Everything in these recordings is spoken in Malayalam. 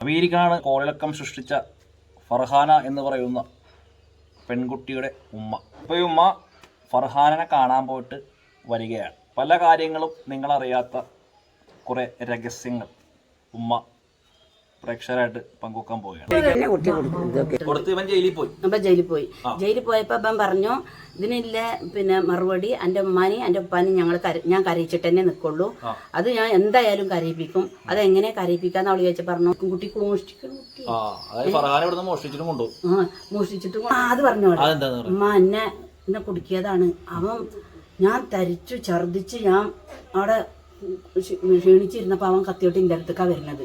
അമേരിക്കനാണ് കോളിളക്കം സൃഷ്ടിച്ച ഫർഹാന എന്ന് പറയുന്ന പെൺകുട്ടിയുടെ ഉമ്മ. ഇപ്പോൾ ഈ ഉമ്മ ഫർഹാനനെ കാണാൻ പോയിട്ട് വരികയാണ്. പല കാര്യങ്ങളും നിങ്ങളറിയാത്ത കുറേ രഹസ്യങ്ങൾ ഉമ്മ പ്രേക്ഷകരായിട്ട് പങ്കുവെക്കാൻ പോവുകയാണ്. കൊടുത്ത് ഇവൻ ജയിലിൽ പോയി. ജയിലിൽ പോയപ്പോൾ ഇവൻ പറഞ്ഞു, ഇതിനില്ല പിന്നെ മറുപടി എൻ്റെ ഉമ്മാനെ എൻ്റെ ഉപ്പാനെ ഞാൻ കരയിച്ചിട്ട് തന്നെ നിൽക്കുള്ളൂ, അത് ഞാൻ എന്തായാലും കരയിപ്പിക്കും. അതെങ്ങനെ കരയിപ്പിക്കാന്ന് അവള് ചോദിച്ചു. പറഞ്ഞു കുട്ടിക്ക് മോഷ്ടിച്ചിട്ടും അത് പറഞ്ഞു ഉമ്മ എന്നെ കുടുക്കിയതാണ്. അവൻ ഞാൻ തരിച്ചു ഛർദിച്ച് ഞാൻ അവിടെ ക്ഷീണിച്ചിരുന്നപ്പോൾ അവൻ കത്തിയോട്ട് എൻ്റെ അടുത്തേക്കാ വരുന്നത്,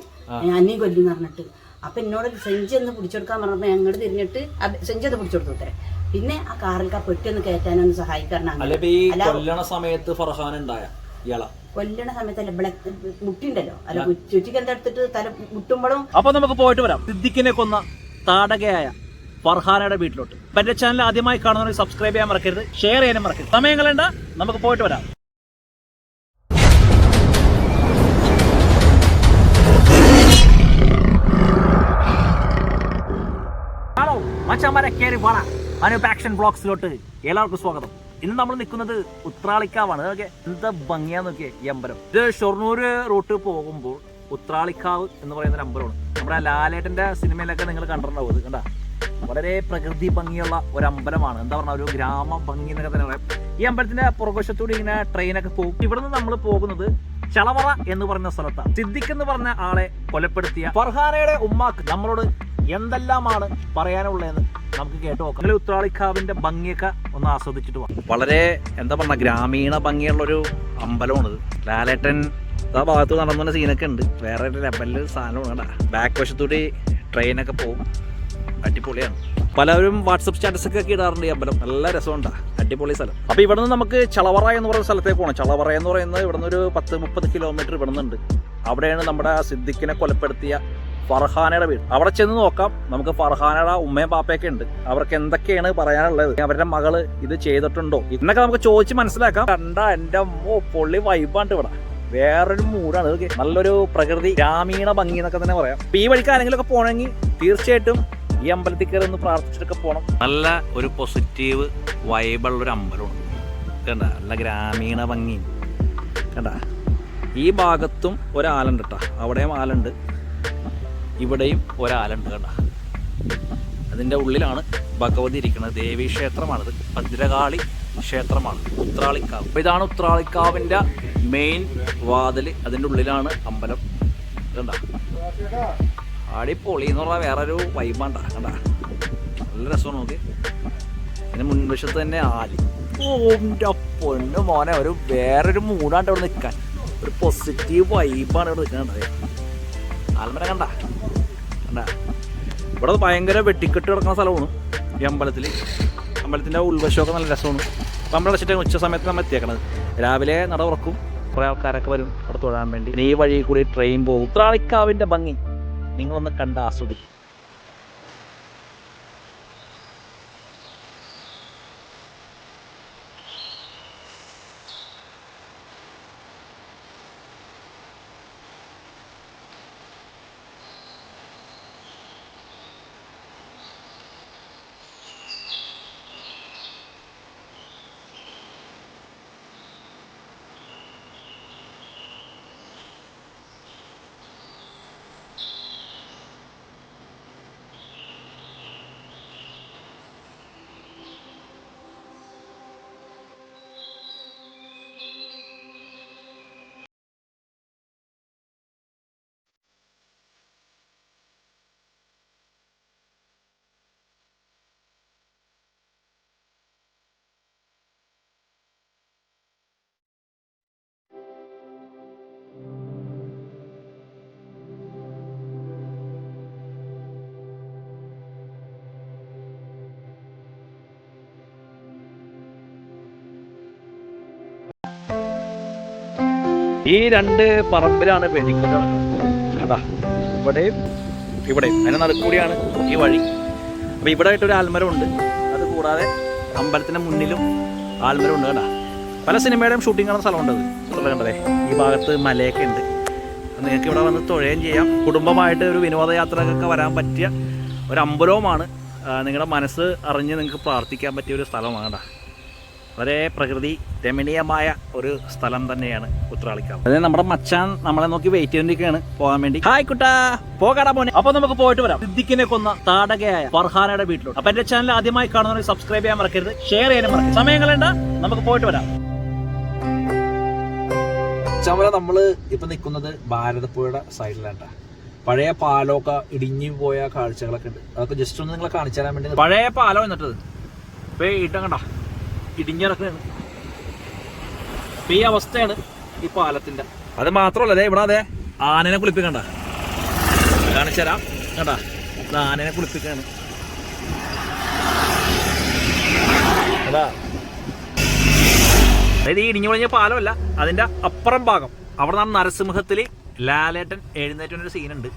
അന്നേം കൊല്ലുന്ന് പറഞ്ഞിട്ട്. അപ്പൊ എന്നോട് സെഞ്ചി ഒന്ന് പിടിച്ചെടുക്കാൻ പറഞ്ഞപ്പോ ഞങ്ങൾ തിരിഞ്ഞിട്ട് സെഞ്ചി ഒന്ന് പിടിച്ചെടുത്തു ഉത്തരെ. പിന്നെ ആ കാറിൽ ആ പെട്ടി ഒന്ന് കയറ്റാനൊന്ന് സഹായിക്കണം. കൊല്ലണ സമയത്ത് കൊല്ലണ സമയത്തല്ല മുട്ടിണ്ടല്ലോ, അല്ല ചുറ്റിക്ക് എന്താ എടുത്തിട്ട് തല മുട്ടുമ്പോഴും. അപ്പൊ നമുക്ക് പോയിട്ട് വരാം സിദ്ദിഖിനെ കൊന്ന താടകയായ ഫർഹാനയുടെ വീട്ടിലോട്ട്. എന്റെ ചാനൽ ആദ്യമായി കാണുന്നവർ സബ്സ്ക്രൈബ് ചെയ്യാൻ മറക്കരുത്, ഷെയർ ചെയ്യാനും മറക്കരുത്. സമയം കളയണ്ട, നമുക്ക് പോയിട്ട് വരാം. ഹലോ മച്ചാമാരെ, കേറി പോണ അനൂപ് ആക്ഷൻ വ്ളോഗ്സിലോട്ട് എല്ലാവർക്കും സ്വാഗതം. ഇന്ന് നമ്മൾ നിൽക്കുന്നത് ഉത്രാളിക്കാവാണ്. ഓക്കെ, എന്താ ഭംഗിയാന്ന് നോക്കിയേ ഈ അമ്പലം. ഇത് ഷൊർണൂർ റൂട്ട് പോകുമ്പോൾ ഉത്രാളിക്കാവ് എന്ന് പറയുന്ന ഒരു അമ്പലമാണ്. നമ്മുടെ ലാലേട്ടന്റെ സിനിമയിലൊക്കെ നിങ്ങൾ കണ്ടിട്ടുണ്ടാവും. അത് കണ്ടാ വളരെ പ്രകൃതി ഭംഗിയുള്ള ഒരു അമ്പലമാണ്. എന്താ പറഞ്ഞാൽ ഒരു ഗ്രാമ ഭംഗി എന്നൊക്കെ തന്നെ പറയാം. ഈ അമ്പലത്തിന്റെ പുറകുവശത്തൂടെ ഇങ്ങനെ ട്രെയിനൊക്കെ പോകും. ഇവിടുന്ന് നമ്മൾ പോകുന്നത് ചളവറ എന്ന് പറയുന്ന സ്ഥലത്താണ്. സിദ്ദിഖ് എന്ന് പറഞ്ഞ ആളെ കൊലപ്പെടുത്തിയ ഫർഹാനയുടെ ഉമ്മാക്ക് നമ്മളോട് എന്തെല്ലാമാണ് പറയാനുള്ളതെന്ന് നമുക്ക് കേട്ട് നോക്കാം. നിങ്ങൾ ഉത്രാളിക്കാവിന്റെ ഭംഗിയൊക്കെ ഒന്ന് ആസ്വദിച്ചിട്ട് പോകാം. വളരെ എന്താ പറഞ്ഞ ഗ്രാമീണ ഭംഗിയുള്ളൊരു അമ്പലമാണിത്. ലാലേട്ടൻ ആ ഭാഗത്ത് നടന്ന സീനൊക്കെ ഉണ്ട്. വേറെ ലെവലില് സാധനമാണ്. ബാക്ക് വശത്തൂടി ട്രെയിനൊക്കെ പോകും. അടിപൊളിയാണ്. പലരും വാട്സപ്പ് സ്റ്റാറ്റസ് ഒക്കെ ഇടാറുണ്ട് ഈ അമ്പലം. നല്ല രസമുണ്ടാ, അടിപൊളി സ്ഥലം. അപ്പൊ ഇവിടെ നിന്ന് നമുക്ക് ചളവറ എന്ന് പറയുന്ന സ്ഥലത്തേക്ക് പോകണം. ചളവറ എന്ന് പറയുന്നത് ഇവിടെ നിന്ന് ഒരു 10-30 കിലോമീറ്റർ ഇവിടെ നിന്നുണ്ട്. അവിടെയാണ് നമ്മുടെ സിദ്ദിഖിനെ കൊലപ്പെടുത്തിയ ഫർഹാനയുടെ വീട്. അവിടെ ചെന്ന് നോക്കാം. നമുക്ക് ഫർഹാനയുടെ ഉമ്മയും പാപ്പയൊക്കെ ഉണ്ട്. അവർക്ക് എന്തൊക്കെയാണ് പറയാനുള്ളത്, അവരുടെ മകള് ഇത് ചെയ്തിട്ടുണ്ടോ എന്നൊക്കെ നമുക്ക് ചോദിച്ച് മനസ്സിലാക്കാം. കണ്ടാ എൻ്റെ പൊള്ളി വൈബാണ്ട് ഇവിടെ. വേറൊരു മൂടാണ്. നല്ലൊരു പ്രകൃതി ഗ്രാമീണ ഭംഗി എന്നൊക്കെ തന്നെ പറയാം. അപ്പൊ ഈ വഴിക്ക് ആരെങ്കിലും ഒക്കെ പോകണമെങ്കിൽ തീർച്ചയായിട്ടും ഈ അമ്പലത്തിൽ കയറി ഒന്ന് പ്രാർത്ഥിച്ചിട്ടൊക്കെ പോകണം. നല്ല ഒരു പോസിറ്റീവ് വൈബുള്ളൊരു അമ്പലമാണ്. കണ്ട, നല്ല ഗ്രാമീണ ഭംഗി. കണ്ട, ഈ ഭാഗത്തും ഒരാലുണ്ട് കേട്ടോ. അവിടെയും ആലുണ്ട്, ഇവിടെയും ഒരാലുണ്ട്. കണ്ട, അതിൻ്റെ ഉള്ളിലാണ് ഭഗവതി ഇരിക്കുന്നത്. ദേവീ ക്ഷേത്രമാണിത്. ഭദ്രകാളി ക്ഷേത്രമാണ് ഉത്രാളിക്കാവ്. അപ്പോൾ ഇതാണ് ഉത്രാളിക്കാവിൻ്റെ മെയിൻ വാതിൽ. അതിൻ്റെ ഉള്ളിലാണ് അമ്പലം. കണ്ട, അടിപൊളി എന്ന് പറഞ്ഞാൽ വേറൊരു വൈബാണ്ട. കണ്ട, നല്ല രസമാണ്. നോക്കി, ഇതിന് മുൻവശത്ത് തന്നെ ആലി. ഓൻ്റെ പൊന്നു മോനെ, ഒരു വേറൊരു മൂടാണ്ട് ഇവിടെ നിൽക്കാൻ. ഒരു പോസിറ്റീവ് വൈബാണ് ഇവിടെ നിൽക്കുന്നത്. ആൽമര കണ്ട കണ്ട, ഇവിടെ ഭയങ്കര വെട്ടിക്കെട്ട് കിടക്കുന്ന സ്ഥലമാണ് ഈ അമ്പലത്തിൽ. അമ്പലത്തിൻ്റെ ഉൾവശമൊക്കെ നല്ല രസമാണ്. അപ്പം അമ്പലം വെച്ചിട്ട് ഉച്ച സമയത്ത് നമ്മൾ എത്തിയേക്കണത്. രാവിലെ നട തുറക്കും, കുറേ ആൾക്കാരൊക്കെ വരും അവിടെ തൊഴാൻ വേണ്ടി. ഈ വഴി കൂടി ട്രെയിൻ പോകും. ഉത്രാളിക്കാവിൻ്റെ ഭംഗി നിങ്ങളൊന്ന് കണ്ട് ആസ്വദിക്കും. ഈ രണ്ട് പറമ്പിലാണ് വെടിക്കുന്നത്. അതാ ഇവിടെയും ഇവിടെയും അതിന് നടുക്കൂടിയാണ് ഈ വഴി. അപ്പോൾ ഇവിടെ ആയിട്ടൊരു ആൽമരമുണ്ട്. അത് കൂടാതെ അമ്പലത്തിൻ്റെ മുന്നിലും ആൽമരമുണ്ട്. കേട്ടാ, പല സിനിമയുടെയും ഷൂട്ടിംഗ് കാണുന്ന സ്ഥലമുണ്ട്. അത് കണ്ടതേ, ഈ ഭാഗത്ത് മലയൊക്കെ ഉണ്ട്. നിങ്ങൾക്ക് ഇവിടെ വന്ന് തൊഴുകയും ചെയ്യാം. കുടുംബമായിട്ട് ഒരു വിനോദയാത്രക്കൊക്കെ വരാൻ പറ്റിയ ഒരു അമ്പലവുമാണ്. നിങ്ങളുടെ മനസ്സ് അറിഞ്ഞ് നിങ്ങൾക്ക് പ്രാർത്ഥിക്കാൻ പറ്റിയ ഒരു സ്ഥലമാണ്. വളരെ പ്രകൃതി രമണീയമായ ഒരു സ്ഥലം തന്നെയാണ് ഉത്രാളിക്കാവ്. അതായത് നമ്മുടെ മച്ചാൻ നമ്മളെ നോക്കി വെയിറ്റ് ചെയ്തിരിക്കുകയാണ് പോകാൻ വേണ്ടി. ഹായ് കുട്ടാ, പോകാടാ മോനെ. അപ്പൊ നമുക്ക് പോയിട്ട് വരാം. സിദ്ദിഖിനെ കൊന്ന താടകയായ ഫർഹാനയുടെ വീട്ടിലോട്ട്. അപ്പൊ എന്റെ ചാനൽ ആദ്യമായി കാണുന്നവർ സബ്സ്ക്രൈബ് ചെയ്യാൻ മറക്കരുത്, ഷെയർ ചെയ്യാനും മറക്കരുത്. സമയങ്ങളുണ്ട്, നമുക്ക് പോയിട്ട് വരാം. ചവല നമ്മള് ഇപ്പൊ നിൽക്കുന്നത് ഭാരതപ്പുഴയുടെ സൈഡിലാണ്. പഴയ പാലമൊക്കെ ഇടിഞ്ഞു പോയ കാഴ്ചകളൊക്കെ ഉണ്ട്. അതൊക്കെ ജസ്റ്റ് ഒന്ന് നിങ്ങളെ കാണിച്ചു തരാൻ വേണ്ടി. പഴയ പാലം എന്നിട്ടത് ഇപ്പൊ ഇട്ടം കണ്ട ഇടിഞ്ഞിറക്കാണ്. ഈ അവസ്ഥയാണ് ഈ പാലത്തിന്റെ. അത് മാത്രമല്ല, അതെ ഇവിടെ അതെ ആനനെ കുളിപ്പിക്കണ്ട, കാണിച്ചു തരാം. കണ്ടാ, ഇത് ആനനെ കുളിപ്പിക്കാണ്. അതാ അതായത് ഈ ഇടിഞ്ഞു പൊളിഞ്ഞ പാലമല്ല, അതിന്റെ അപ്പുറം ഭാഗം അവിടെ നിന്നാണ് നരസിംഹത്തിൽ ലാലേട്ടൻ എഴുന്നേറ്റൊരു സീനുണ്ട്.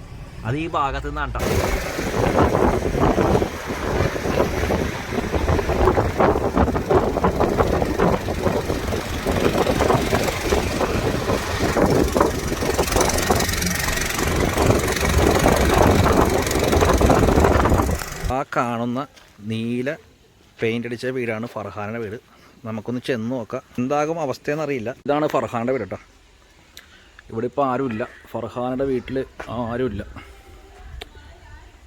അത് ഈ ഭാഗത്ത് നിന്നാണ് കേട്ടോ. ആ കാണുന്ന നീല പെയിൻ്റ് അടിച്ച വീടാണ് ഫർഹാനയുടെ വീട്. നമുക്കൊന്ന് ചെന്ന് നോക്കാം എന്താകും അവസ്ഥയെന്നറിയില്ല. ഇതാണ് ഫർഹാനയുടെ വീട് കേട്ടോ. ഇവിടെ ഇപ്പോൾ ആരുമില്ല, ഫർഹാനയുടെ വീട്ടിൽ ആരുമില്ല.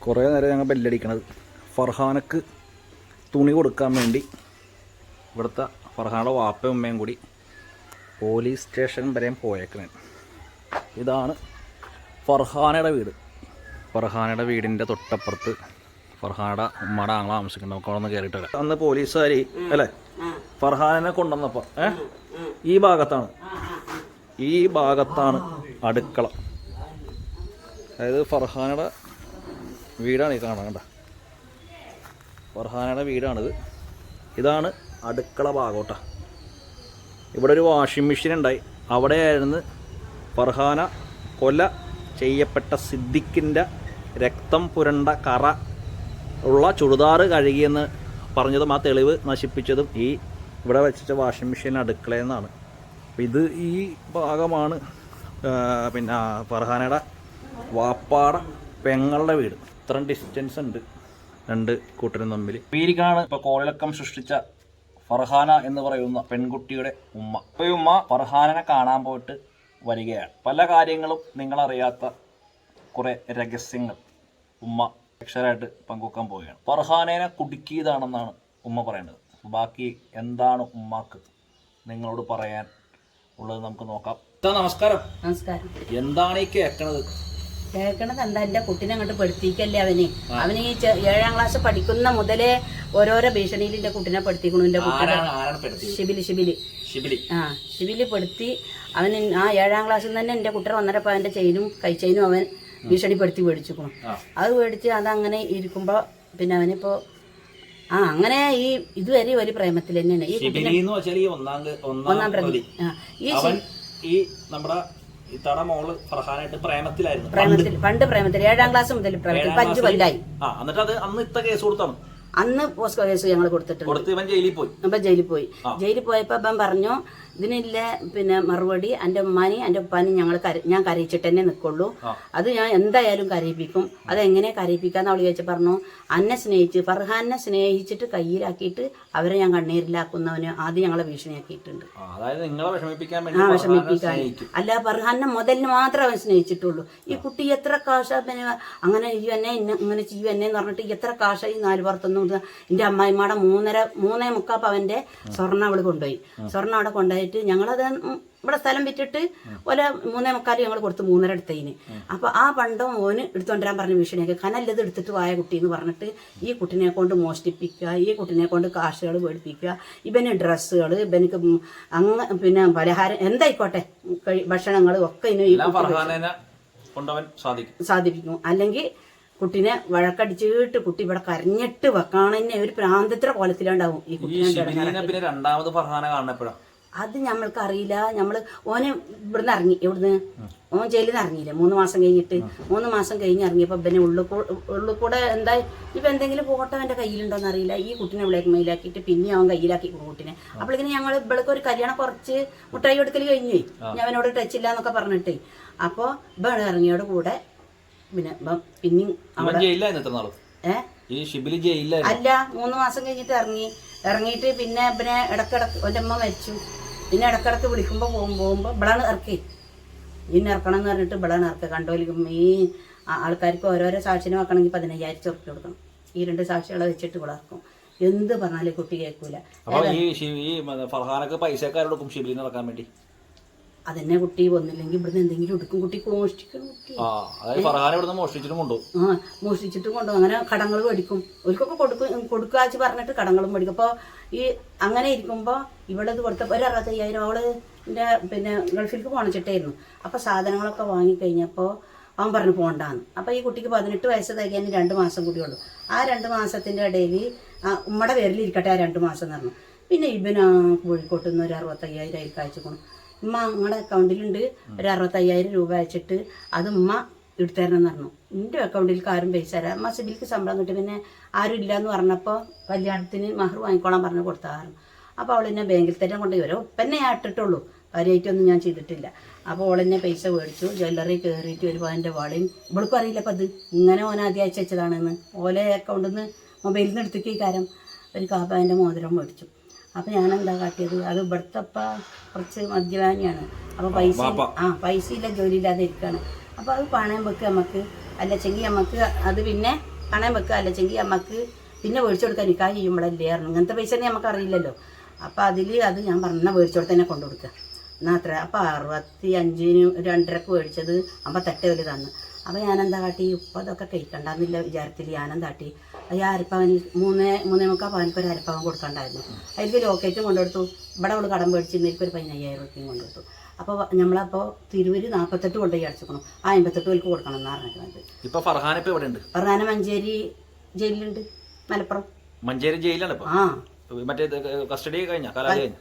കുറേ നേരം ഞങ്ങൾ ബെല്ലടിക്കണത്. ഫർഹാനക്ക് തുണി കൊടുക്കാൻ വേണ്ടി ഇവിടുത്തെ ഫർഹാനയുടെ വാപ്പയും ഉമ്മയും കൂടി പോലീസ് സ്റ്റേഷൻ വരെയും പോയേക്കണേ. ഇതാണ് ഫർഹാനയുടെ വീട്. ഫർഹാനയുടെ വീടിൻ്റെ തൊട്ടപ്പുറത്ത് ഫർഹാനയുടെ ഉമ്മയുടെ ആങ്ങളെ താമസിക്കുന്നുണ്ട്. നമുക്ക് അവിടെ നിന്ന് കയറിയിട്ട് വരാം. അന്ന് പോലീസുകാർ അല്ലേ ഫർഹാനെ കൊണ്ടുവന്നപ്പോൾ ഈ ഭാഗത്താണ് അടുക്കള. അതായത് ഫർഹാനയുടെ വീടാണ് ഈ കാണാൻ. കണ്ട, ഫർഹാനയുടെ വീടാണിത്. ഇതാണ് അടുക്കള ഭാഗോട്ടാ. ഇവിടെ ഒരു വാഷിംഗ് മെഷീൻ ഉണ്ടായി. അവിടെയായിരുന്നു ഫർഹാന കൊല ചെയ്യപ്പെട്ട സിദ്ദിഖിൻ്റെ രക്തം പുരണ്ട കറ ഉള്ള ചുടുദാറ് കഴുകിയെന്ന് പറഞ്ഞതും ആ തെളിവ് നശിപ്പിച്ചതും ഈ ഇവിടെ വെച്ച വാഷിംഗ് മെഷീൻ അടുക്കളയിൽ നിന്നാണ്. അപ്പം ഇത് ഈ ഭാഗമാണ് പിന്നെ ഫർഹാനയുടെ വാപ്പാട പെങ്ങളുടെ വീട്. ഇത്രയും ഡിസ്റ്റൻസ് ഉണ്ട് രണ്ട് കൂട്ടരും തമ്മിൽ. വീരിക്കാണ് ഇപ്പോൾ കോളിളക്കം സൃഷ്ടിച്ച ഫർഹാന എന്ന് പറയുന്ന പെൺകുട്ടിയുടെ ഉമ്മ. ഇപ്പോൾ ഈ ഉമ്മ ഫർഹാനനെ കാണാൻ പോയിട്ട് വരികയാണ്. പല കാര്യങ്ങളും നിങ്ങളറിയാത്ത കുറേ രഹസ്യങ്ങൾ ഉമ്മ അക്ഷരമായിട്ട് പങ്കുവെക്കാൻ പോവുകയാണ്. ഫർഹാനേനെ കുടുക്കിയതാണെന്നാണ് ഉമ്മ പറയുന്നത്. ബാക്കി എന്താണ് ഉമ്മാക്ക് നിങ്ങളോട് പറയാൻ ഉള്ളത് നമുക്ക് നോക്കാം. നമസ്കാരം. നമസ്കാരം. എന്താണ് ഈ കേൾക്കണത്? എന്താ, എന്റെ കുട്ടീനെ അങ്ങോട്ട് പഠിപ്പിക്കല്ലേ. അവന് ഈ 7ാം ക്ലാസ് പഠിക്കുന്ന മുതലേ ഓരോരോ ഭീഷണിയിൽ എന്റെ കുട്ടീനെ പഠിപ്പിക്കണു. എന്റെ കുട്ടി ഷിബിലി പെടുത്തി അവന് ആ 7ാം ക്ലാസ്സിൽ തന്നെ എന്റെ കുട്ടിയുടെ 1.5 പവന്റെ ചെയിനും കൈച്ചെയിനും അവൻ ഭീഷണിപ്പെടുത്തി മേടിച്ചിക്കണം. അത് മേടിച്ച് അതങ്ങനെ ഇരിക്കുമ്പോ പിന്നെ അവനിപ്പോ അങ്ങനെ ഈ ഇതുവരെ ഒരു പ്രേമത്തിൽ തന്നെയാണ് ഈ ഒന്നാം പ്രതി. പണ്ട് പ്രേമത്തിൽ 7ാം ക്ലാസ് മുതൽ പ്രേമത്തിൽ 5 കൊല്ലായി. അന്ന് പോസ്കോ കേസ് ഞങ്ങൾ കൊടുത്തിട്ടുണ്ട്. ജയിലിൽ പോയി. ജയിലിൽ പോയപ്പോ അപ്പം പറഞ്ഞു, ഇതിനില്ല പിന്നെ മറുപടി എൻ്റെ ഉമ്മാനി എൻ്റെ ഉപ്പാനി ഞാൻ കരയിച്ചിട്ട് തന്നെ നിൽക്കുള്ളൂ. അത് ഞാൻ എന്തായാലും കരയിപ്പിക്കും. അതെങ്ങനെ കരയിപ്പിക്കാന്ന് അവൾ ചോദിച്ചു. പറഞ്ഞു, അന്നെ സ്നേഹിച്ച് ഫർഹാനെ സ്നേഹിച്ചിട്ട് കയ്യിലാക്കിയിട്ട് അവരെ ഞാൻ കണ്ണീരിലാക്കുന്നവന് ആദ്യം ഞങ്ങളെ ഭീഷണിയാക്കിയിട്ടുണ്ട്. വിഷമിപ്പിക്കാൻ അല്ല, ഫർഹാനെ മുതലിന് മാത്രമേ അവൻ സ്നേഹിച്ചിട്ടുള്ളൂ. ഈ കുട്ടി എത്ര കാശ പിന്നെ അങ്ങനെ ചെയ്യും എന്നെ ഇങ്ങനെ ചെയ്യും എന്നെ എന്ന് പറഞ്ഞിട്ട് എത്ര കാശ ഈ 4 പുറത്തൊന്നും എൻ്റെ അമ്മായിമാടെ 3.25 പവന്റെ സ്വർണ്ണം അവള് കൊണ്ടുപോയി. സ്വർണ്ണം അവിടെ കൊണ്ടുപോയിട്ട് ഞങ്ങളത് ഇവിടെ സ്ഥലം വിറ്റിട്ട് 3.25 ഞങ്ങൾ കൊടുത്ത് 3.5 എടുത്തതിന്. അപ്പൊ ആ പണ്ടം ഓന് എടുത്തോണ്ടിരാൻ പറഞ്ഞ ഭീഷണിയൊക്കെ കനല്ലത് എടുത്തിട്ട് വായ കുട്ടി എന്ന് പറഞ്ഞിട്ട് ഈ കുട്ടിനെ കൊണ്ട് മോഷ്ടിപ്പിക്കുക, ഈ കുട്ടിനെ കൊണ്ട് കാശുകൾ മേടിപ്പിക്കുക, ഇവന് ഡ്രസ്സുകൾ, ഇവനക്ക് പിന്നെ പലഹാരം എന്തായിക്കോട്ടെ ഭക്ഷണങ്ങൾ ഒക്കെ സാധിപ്പിക്കും. അല്ലെങ്കിൽ കുട്ടീനെ വഴക്കടിച്ചിട്ട് കുട്ടി ഇവിടെ കരഞ്ഞിട്ട് വെക്കാണെന്നെ ഒരു പ്രാന്തത്ര കോലത്തിലുണ്ടാവും ഈ കുട്ടീനെ. അത് നമ്മൾക്ക് അറിയില്ല. നമ്മള് ഓന് ഇവിടുന്ന് ഇറങ്ങി. എവിടുന്ന് ഓൻ ജയിലിൽ നിന്ന് ഇറങ്ങിയില്ല 3 മാസം കഴിഞ്ഞിട്ട്. 3 മാസം കഴിഞ്ഞ് ഇറങ്ങിയപ്പോൾ ഇവനെ ഉള്ളിൽ കൂടെ എന്താ ഇപ്പം എന്തെങ്കിലും ഫോട്ടോ എൻ്റെ കയ്യിലുണ്ടോന്ന് അറിയില്ല. ഈ കുട്ടീനെ ബ്ലാക്ക് മെയിലാക്കിയിട്ട് പിന്നെ അവൻ കയ്യിലാക്കി കുട്ടീനെ. അപ്പോഴേക്കിന് ഞങ്ങൾ ഇവൾക്ക് ഒരു കല്യാണം കുറച്ച് മുട്ടായി കൊടുക്കൽ കഴിഞ്ഞു. ഞാൻ അവനോട് ടച്ച് ഇല്ല എന്നൊക്കെ പറഞ്ഞിട്ട് അപ്പോൾ ഇവൻ ഇറങ്ങിയോട് കൂടെ പിന്നെ പിന്നെയും അല്ല 3 മാസം കഴിഞ്ഞിട്ട് ഇറങ്ങിയിട്ട് പിന്നെ ഇവനെ ഇടക്കിടക്ക് എൻ്റെ അമ്മ മരിച്ചു. പിന്നെ ഇടക്കിടക്ക് വിളിക്കുമ്പോൾ പോകുമ്പോൾ ഇവളാണ് ഇറക്കി, ഇന്നെ ഇറക്കണം എന്ന് പറഞ്ഞിട്ട് ഇവളാണ് ഇറക്കുക. കണ്ടോലിക്കും ഈ ആൾക്കാർക്ക് ഓരോരോ സാക്ഷിനെ വെക്കണമെങ്കിൽ 15,000 ഉറുപ്പിക കൊടുക്കണം. ഈ 2 സാക്ഷികളെ വെച്ചിട്ട് ഇവിടെ ഇറക്കും. എന്ത് പറഞ്ഞാലും കുട്ടി കേൾക്കൂല. അതന്നെ കുട്ടി ഒന്നില്ലെങ്കിൽ ഇവിടുന്ന് എന്തെങ്കിലും എടുക്കും. കുട്ടി മോഷ്ടിക്കണം. കുട്ടി മോഷ്ടിച്ചിട്ടും കൊണ്ടുപോകും. അങ്ങനെ കടങ്ങൾ മേടിക്കും. ഒരിക്കൊക്കെ കൊടുക്കാച്ച് പറഞ്ഞിട്ട് കടങ്ങളും മേടിക്കും. അപ്പോൾ ഈ അങ്ങനെ ഇരിക്കുമ്പോൾ ഇവിടെ ഇത് കൊടുത്തപ്പോൾ 65,000 അവള് എൻ്റെ പിന്നെ ഗൾഫിലേക്ക് പോണച്ചിട്ടായിരുന്നു. അപ്പോൾ സാധനങ്ങളൊക്കെ വാങ്ങിക്കഴിഞ്ഞപ്പോൾ അവൻ പറഞ്ഞു പോകണ്ടാന്ന്. അപ്പോൾ ഈ കുട്ടിക്ക് 18 വയസ്സ് തികയാൻ 2 മാസം കൂടി ഉള്ളൂ. ആ 2 മാസത്തിൻ്റെ ഇടയിൽ ഉമ്മയുടെ പേരിലിരിക്കട്ടെ ആ 2 മാസം എന്ന് പറഞ്ഞു. പിന്നെ ഇവന് കോഴിക്കോട്ട് നിന്ന് ഒരു 65,000 അയൽക്ക് അയച്ചു. ഉമ്മ നിങ്ങളുടെ അക്കൗണ്ടിലുണ്ട് ഒരു 65,000 രൂപ അയച്ചിട്ട് അത് ഉമ്മ എടുത്തരണം എന്ന് പറഞ്ഞു. എൻ്റെ അക്കൗണ്ടിലേക്ക് ആരും പൈസ തരാം. അമ്മ സിബിലിക്ക് ശമ്പളം കിട്ടി. പിന്നെ ആരും ഇല്ലയെന്ന് പറഞ്ഞപ്പോൾ കല്യാണത്തിന് മഹർ വാങ്ങിക്കോളാൻ പറഞ്ഞ് കൊടുത്തായിരുന്നു. അപ്പോൾ അവളെന്നെ ബാങ്കിൽ തന്നെ കൊണ്ടുപോയി വരും. ഉപ്പന്നെ ഞാൻ ഇട്ടിട്ടുള്ളൂ, കാര്യമായിട്ടൊന്നും ഞാൻ ചെയ്തിട്ടില്ല. അപ്പോൾ അവളെന്നെ പൈസ മേടിച്ചു. ജ്വല്ലറി കയറിയിട്ട് ഒരു പവൻ്റെ വളയും ഇവൾക്കും അറിയില്ല. അപ്പം അത് ഇങ്ങനെ ഓൻ ആദ്യം അയച്ചു വെച്ചതാണെന്ന്. ഓലെ അക്കൗണ്ടിൽ നിന്ന് മൊബൈലിൽ നിന്ന് എടുത്തേക്ക് കാരം ഒരു കാപ്പൻ്റെ മോതിരം മേടിച്ചു. അപ്പം ഞാനെന്താ കാട്ടിയത്, അത് ഇവിടുത്തെ കുറച്ച് മദ്യപാനിയാണ്. അപ്പോൾ പൈസയില്ല, ജോലിയില്ലാതെ ഇരിക്കുകയാണ്. അപ്പോൾ അത് പണയം വെക്കുക നമുക്ക്, അല്ലച്ചെങ്കിൽ നമുക്ക് അത് പിന്നെ പണയം വെക്കുക, അല്ലച്ചെങ്കിൽ നമുക്ക് പിന്നെ മേടിച്ചു കൊടുക്കാൻ നിൽക്കാൻ ചെയ്യുമ്പോഴല്ലേ ആയിരുന്നു. ഇങ്ങനത്തെ പൈസ നമുക്ക് അറിയില്ലല്ലോ. അപ്പോൾ അത് ഞാൻ പറഞ്ഞ മേടിച്ചു കൊടുത്ത് തന്നെ കൊണ്ടു കൊടുക്കുക എന്നാൽ അത്ര. അപ്പോൾ 65-ന് 2.5 മേടിച്ചത് 58 ഒരു തന്നു. അപ്പോൾ ഞാനെന്താ കാട്ടി, ഇപ്പം അതൊക്കെ കഴിക്കണ്ടെന്നില്ല വിചാരത്തിൽ ഞാനെന്താ കാട്ടി, ഈ അരപ്പവൻ 3.25 പവനക്ക് ഒരു അരപ്പവൻ കൊടുക്കണ്ടായിരുന്നു. അതിലേക്ക് ലോക്കേറ്റും കൊണ്ടുകൊടുത്തു. ഇവിടെ അവൾ കടം മേടിച്ചിരുന്നേക്ക് ഒരു 15,000 രൂപയും കൊണ്ടുകൊടുത്തു. അപ്പോൾ നമ്മളപ്പോൾ തിരുവര് 48 കൊണ്ടുപോയി അടച്ചിക്കണം. ആ 58 പേർക്ക് കൊടുക്കണം എന്നാണ് പറഞ്ഞത്. ഇപ്പോൾ ഫർഹാന മഞ്ചേരി ജയിലിലുണ്ട്, മലപ്പുറം മഞ്ചേരി ജയിലാണ്. മറ്റേ കസ്റ്റഡി കഴിഞ്ഞ കാലാവധി കഴിഞ്ഞ